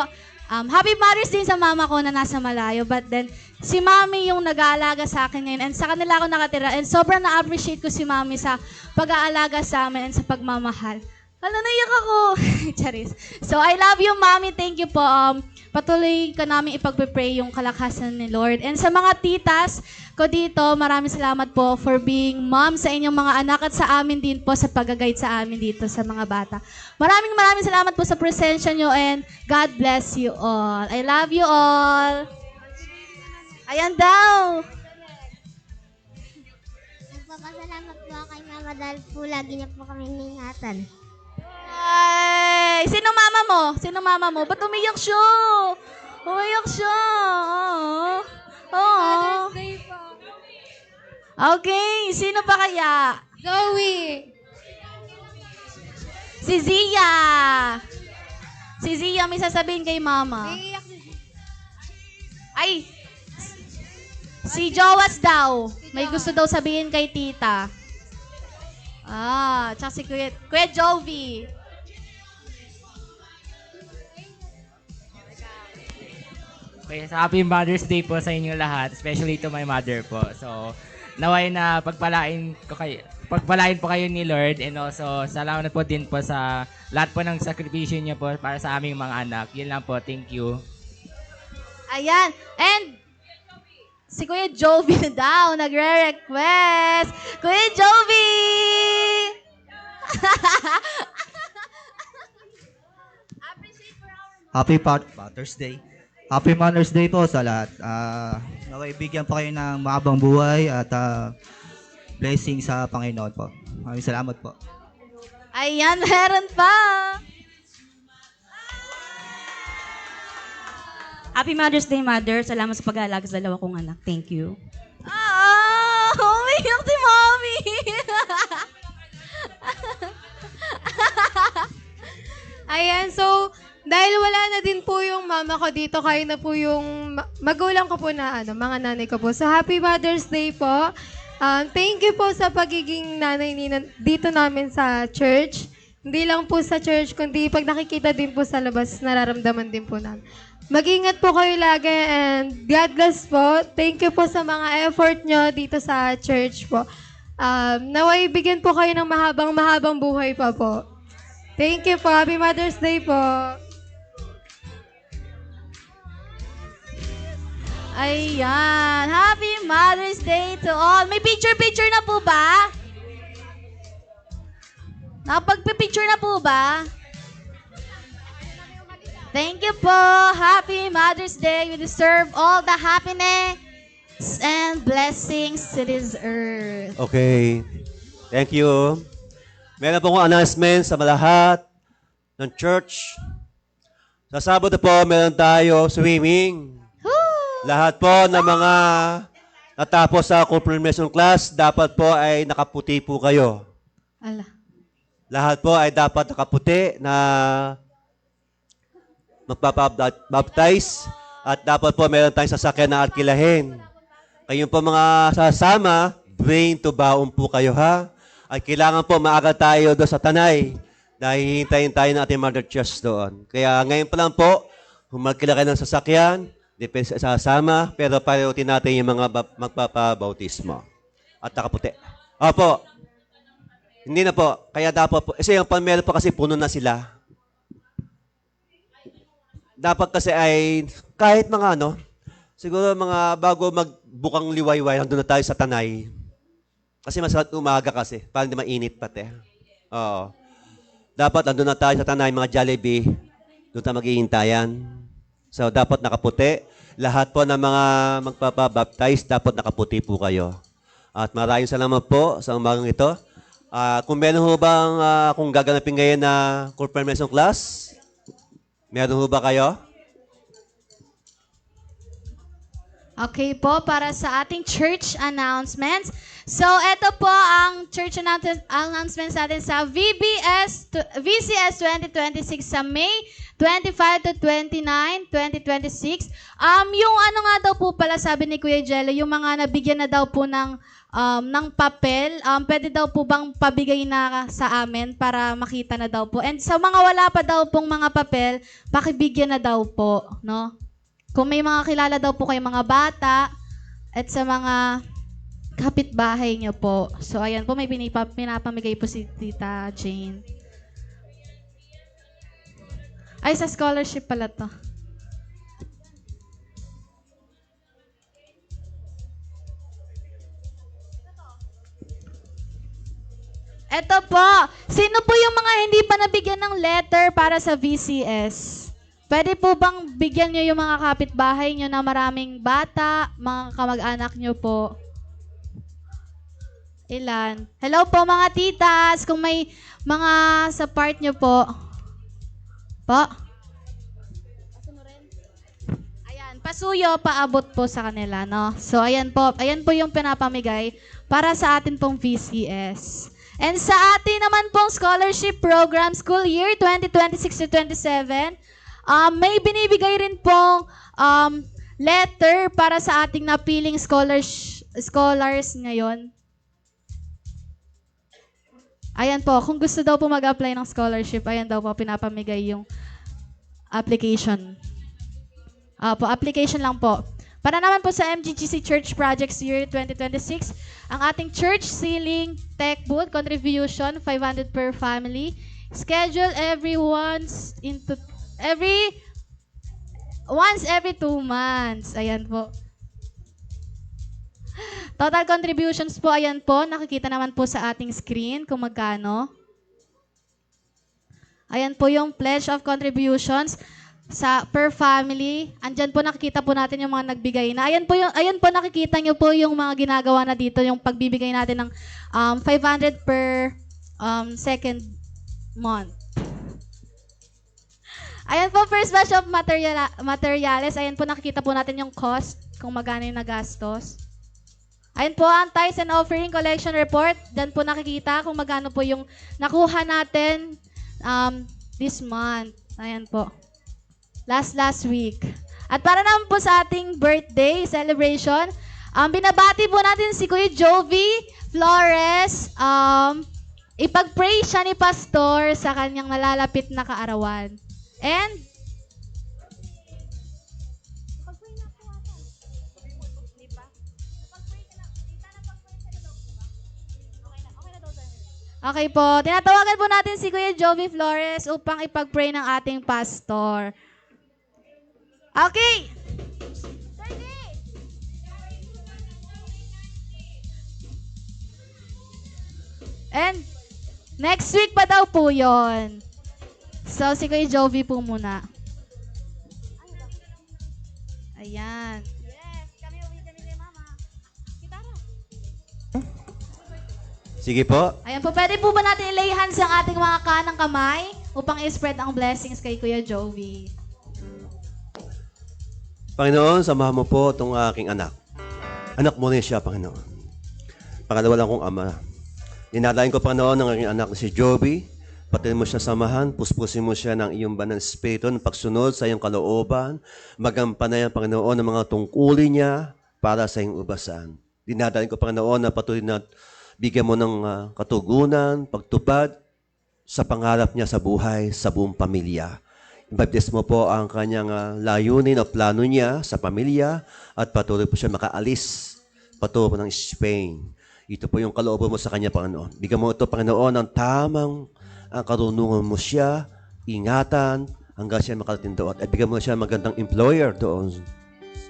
Happy Mother's Day sa mama ko na nasa malayo. But then, si mami yung nag-aalaga sa akin ngayon and sa kanila ako nakatira. And sobrang na-appreciate ko si mami sa pag-aalaga sa amin and sa pagmamahal. Hala, naiyak ako. Charis. So, I love you, mami. Thank you po. Patuloy ka namin ipagpe-pray yung kalakasan ni Lord. And sa mga titas ko dito, maraming salamat po for being mom sa inyong mga anak at sa amin din po sa pag-guide sa amin dito sa mga bata. Maraming salamat po sa presensya nyo and God bless you all. I love you all. Ayan daw. Nagpapasalamat po ako kay Mama dahil po lagi niya po kami ingatan. Ay, sino mama mo? Sino mama mo? Ba't umiyak siya? Umiyak siya. Oo. Okay, sino pa kaya? Zoe! Si Zia. Si Zia, may sasabihin kay mama. Ay, si Jowas daw. May gusto daw sabihin kay tita. Tsaka si Kuya Jovi. Okay, so Happy Mother's Day po sa inyong lahat, especially to my mother po. So, naway na pagpalain po kayo ni Lord and also salamat po din po sa lahat po ng sakripisyo niyo po para sa aming mga anak. Yun lang po, thank you. Ayan. And si Kuya Jovi daw nagre-request. Kuya Jovi! Happy Mother's Day. Happy Mother's Day po sa lahat. Naway bigyan pa kayo ng mahabang buhay at blessing sa Panginoon po. Maraming salamat po. Ayan, meron pa. Happy Mother's Day, Mother. Salamat sa pag-aalaga sa dalawa kong anak. Thank you. Umiyak si Mommy. Ayan, so, dahil wala na din po yung mama ko dito, kayo na po yung magulang ko po na mga nanay ko po. So, Happy Mother's Day po. Thank you po sa pagiging nanay dito namin sa church. Hindi lang po sa church, kundi pag nakikita din po sa labas, nararamdaman din po namin. Mag-ingat po kayo lagi and God bless po. Thank you po sa mga effort nyo dito sa church po. Naway bigyan po kayo ng mahabang buhay pa po. Thank you po. Happy Mother's Day po. Ayan. Happy Mother's Day to all. May picture na po ba? Nakapagpipicture na po ba? Thank you po. Happy Mother's Day. You deserve all the happiness and blessings to this earth. Okay. Thank you. Meron po akong announcement sa lahat ng church. Sa Sabado po, meron tayo swimming. Lahat po ng mga natapos sa confirmation class, dapat po ay nakaputi po kayo. Ala. Lahat po ay dapat nakaputi na magpapabaptize at dapat po meron tayong sasakyan na alkilahin. Kayong po mga sasama, bring to baon po kayo ha. At kailangan po maaga tayo doon sa Tanay dahil hihintayin tayo ng ating Mother Church doon. Kaya ngayon pa lang po, humagkila kayo ng sasakyan, depende sa sasama, pero priority natin yung mga magpapabautismo. At nakaputi. Opo. Hindi na po. Kaya dapat po. Kasi yung Palmero po kasi puno na sila. Dapat kasi ay kahit mga siguro mga bago magbukang liwayway, nandun na tayo sa Tanay. Kasi masarap umaga kasi. Para hindi mainit pati. Oo. Dapat nandun na tayo sa Tanay, mga Jollibee. Doon tayo maghihintayan. So, dapat nakaputi. Lahat po ng mga magpapabaptize, dapat nakaputi po kayo. At maraming salamat po sa umagang ito. Kung meron ho bang, kung gaganapin ngayon na confirmation class, meron ho ba kayo? Okay po, para sa ating church announcements. So, ito po ang church announcements natin sa VCS 2026 sa May 25 to 29, 2026. Yung nga daw po pala, sabi ni Kuya Jello, yung mga nabigyan na daw po ng papel, pwede daw po bang pabigay na sa amin para makita na daw po. And sa mga wala pa daw pong mga papel, pakibigyan na daw po, no? Kung may mga kilala daw po kayo mga bata at sa mga kapitbahay niyo po. So, ayan po, may pinapamigay po si Tita Jane. Ay, sa scholarship pala to. Eto po, sino po yung mga hindi pa nabigyan ng letter para sa VCS? Pwede po bang bigyan nyo yung mga kapitbahay nyo na maraming bata, mga kamag-anak nyo po? Ilan? Hello po mga titas, kung may mga sa part nyo po. Po? Ayan, pasuyo, paabot po sa kanila, no? So, ayan po yung pinapamigay para sa atin pong VCS. And sa atin naman pong scholarship program, school year 2026-27, may binibigay rin pong letter para sa ating napiling scholars ngayon. Ayan po, kung gusto daw po mag-apply ng scholarship, ayan daw po pinapamigay yung application. Application lang po. Para naman po sa MGGC Church Projects Year 2026, ang ating church ceiling tech booth contribution 500 per family. Schedule once every 2 months. Ayan po. Total contributions po, ayan po. Nakikita naman po sa ating screen kung magkano. Ayan po yung pledge of contributions sa per family. Andyan po nakikita po natin yung mga nagbigay na. Ayan po nakikita nyo po yung mga ginagawa na dito, yung pagbibigay natin ng 500 per second month. Ayan po, first batch of materials. Ayan po nakikita po natin yung cost, kung magkano yung nagastos. Ayan po ang tithes and offering collection report. Diyan po nakikita kung magkano po yung nakuha natin this month. Ayan po. Last week. At para naman po sa ating birthday celebration, binabati po natin si Kuya Jovi Flores ipag-pray siya ni Pastor sa kanyang nalalapit na kaarawan. And, okay po, tinatawagan po natin si Kuya Jovi Flores upang ipag-pray ng ating pastor. Okay. And next week pa daw po yon. So, si Kuya Jovi po muna. Ayan. Sige po. Ayan po, pwede po ba natin i-lay hands ang ating mga kanang kamay upang i-spread ang blessings kay Kuya Jovi? Panginoon, samahan mo po itong aking anak. Anak mo rin siya, Panginoon. Pangalawa lang kong ama. Dinadain ko, Panginoon, ng aking anak na si Jovi. Patuloy mo siya samahan, puspusin mo siya ng iyong banal na espiritu ng pagsunod sa iyong kalooban. Magampanayan, Panginoon, ang mga tungkulin niya para sa iyong ubasan. Dinadain ko, Panginoon, na patuloy na bigyan mo ng katugunan, pagtupad sa pangarap niya sa buhay, sa buong pamilya. Ibabdes mo po ang kanyang layunin o plano niya sa pamilya at patuloy po siya makaalis patungo ng Spain. Ito po yung kalooban mo sa kanya, Panginoon. Bigyan mo ito, Panginoon, ng tamang karunungan mo siya, ingatan, hanggang siya makarating doon. At bigyan mo siya magandang employer doon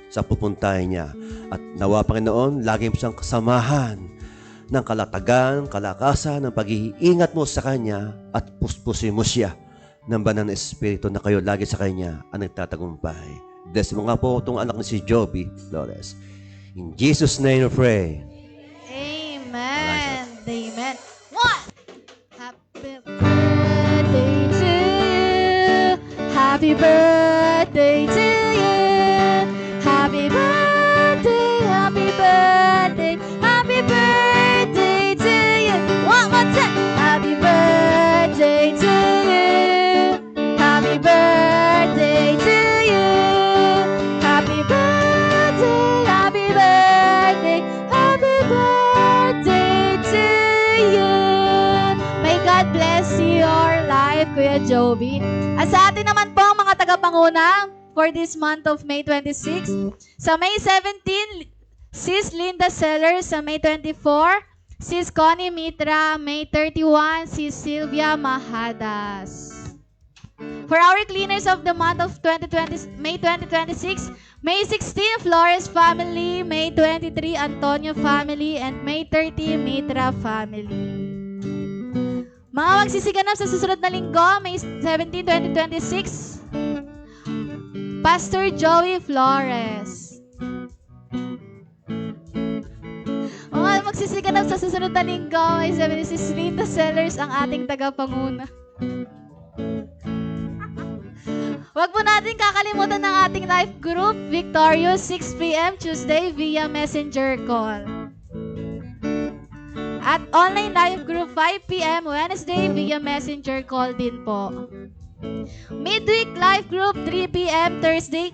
sa pupuntahin niya. At nawa, Panginoon, lagi mo siyang kasamahan ng kalatagan, kalakasan, ng pag-iingat mo sa kanya at puspusin mo siya ng banal na espiritu na kayo lagi sa kanya ang nagtatagumpay. Bless mo nga po itong anak ni si Jovi Flores. In Jesus' name we pray. Amen. Amen. One. Happy birthday to you. Happy birthday to you. Happy birthday, happy birthday, happy birthday to you. One more time. Happy birthday to you. Happy birthday to you. Happy birthday, happy birthday, happy birthday to you. May God bless your life, Kuya Jovi. At sa atin naman po, mga tagapanguna, for this month of May 26, sa May 17, Sis Linda Seller. Sa May 24, Sis Connie Mitra. May 31, Sis Sylvia Mahadas. For our cleaners of the month of May 2026, May 16, Flores family. May 23, Antonio family. And May 30, Mitra family. Mga magsisiganap sa susunod na linggo, May 17, 2026, Pastor Joey Flores. Mga magsisiganap sa susunod na linggo, May 76, Linda Sellers ang ating tagapanguna. Huwag po natin kakalimutan ng ating life group, Victorious, 6 p.m. Tuesday via Messenger call. At online live group, 5 p.m. Wednesday via Messenger call din po. Midweek live group, 3 p.m. Thursday,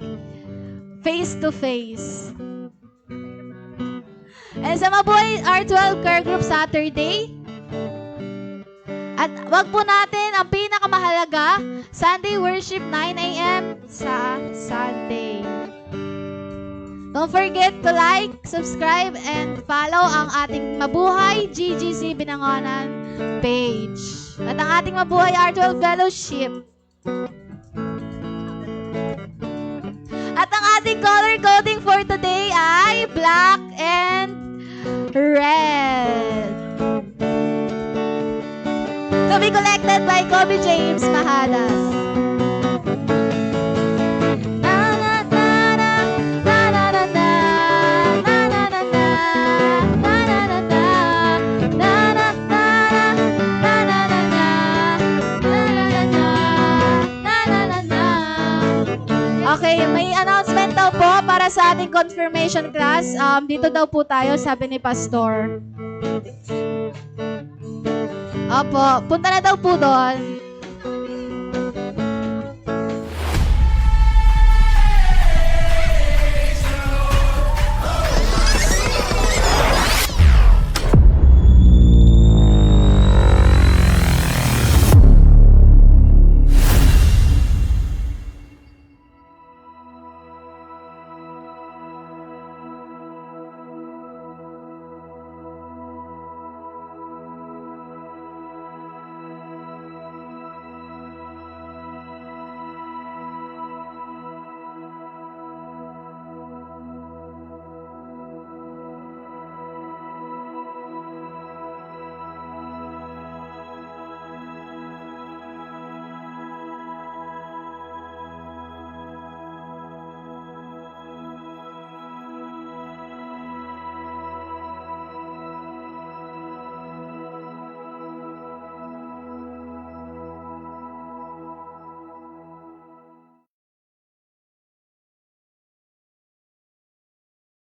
face-to-face. And sa Mabuhay R12 Care Group, Saturday. At wag po natin ang pinakamahalaga, Sunday worship 9 a.m. sa Sunday. Don't forget to like, subscribe, and follow ang ating Mabuhay GGC Binangonan page. At ang ating Mabuhay R12 Fellowship. At ang ating color coding for today ay black and red. To be collected by Kobe James Mahadas. Okay, may announcement daw po para sa ating confirmation class. Dito daw po tayo, sabi ni Pastor. Opo, punta na daw po doon.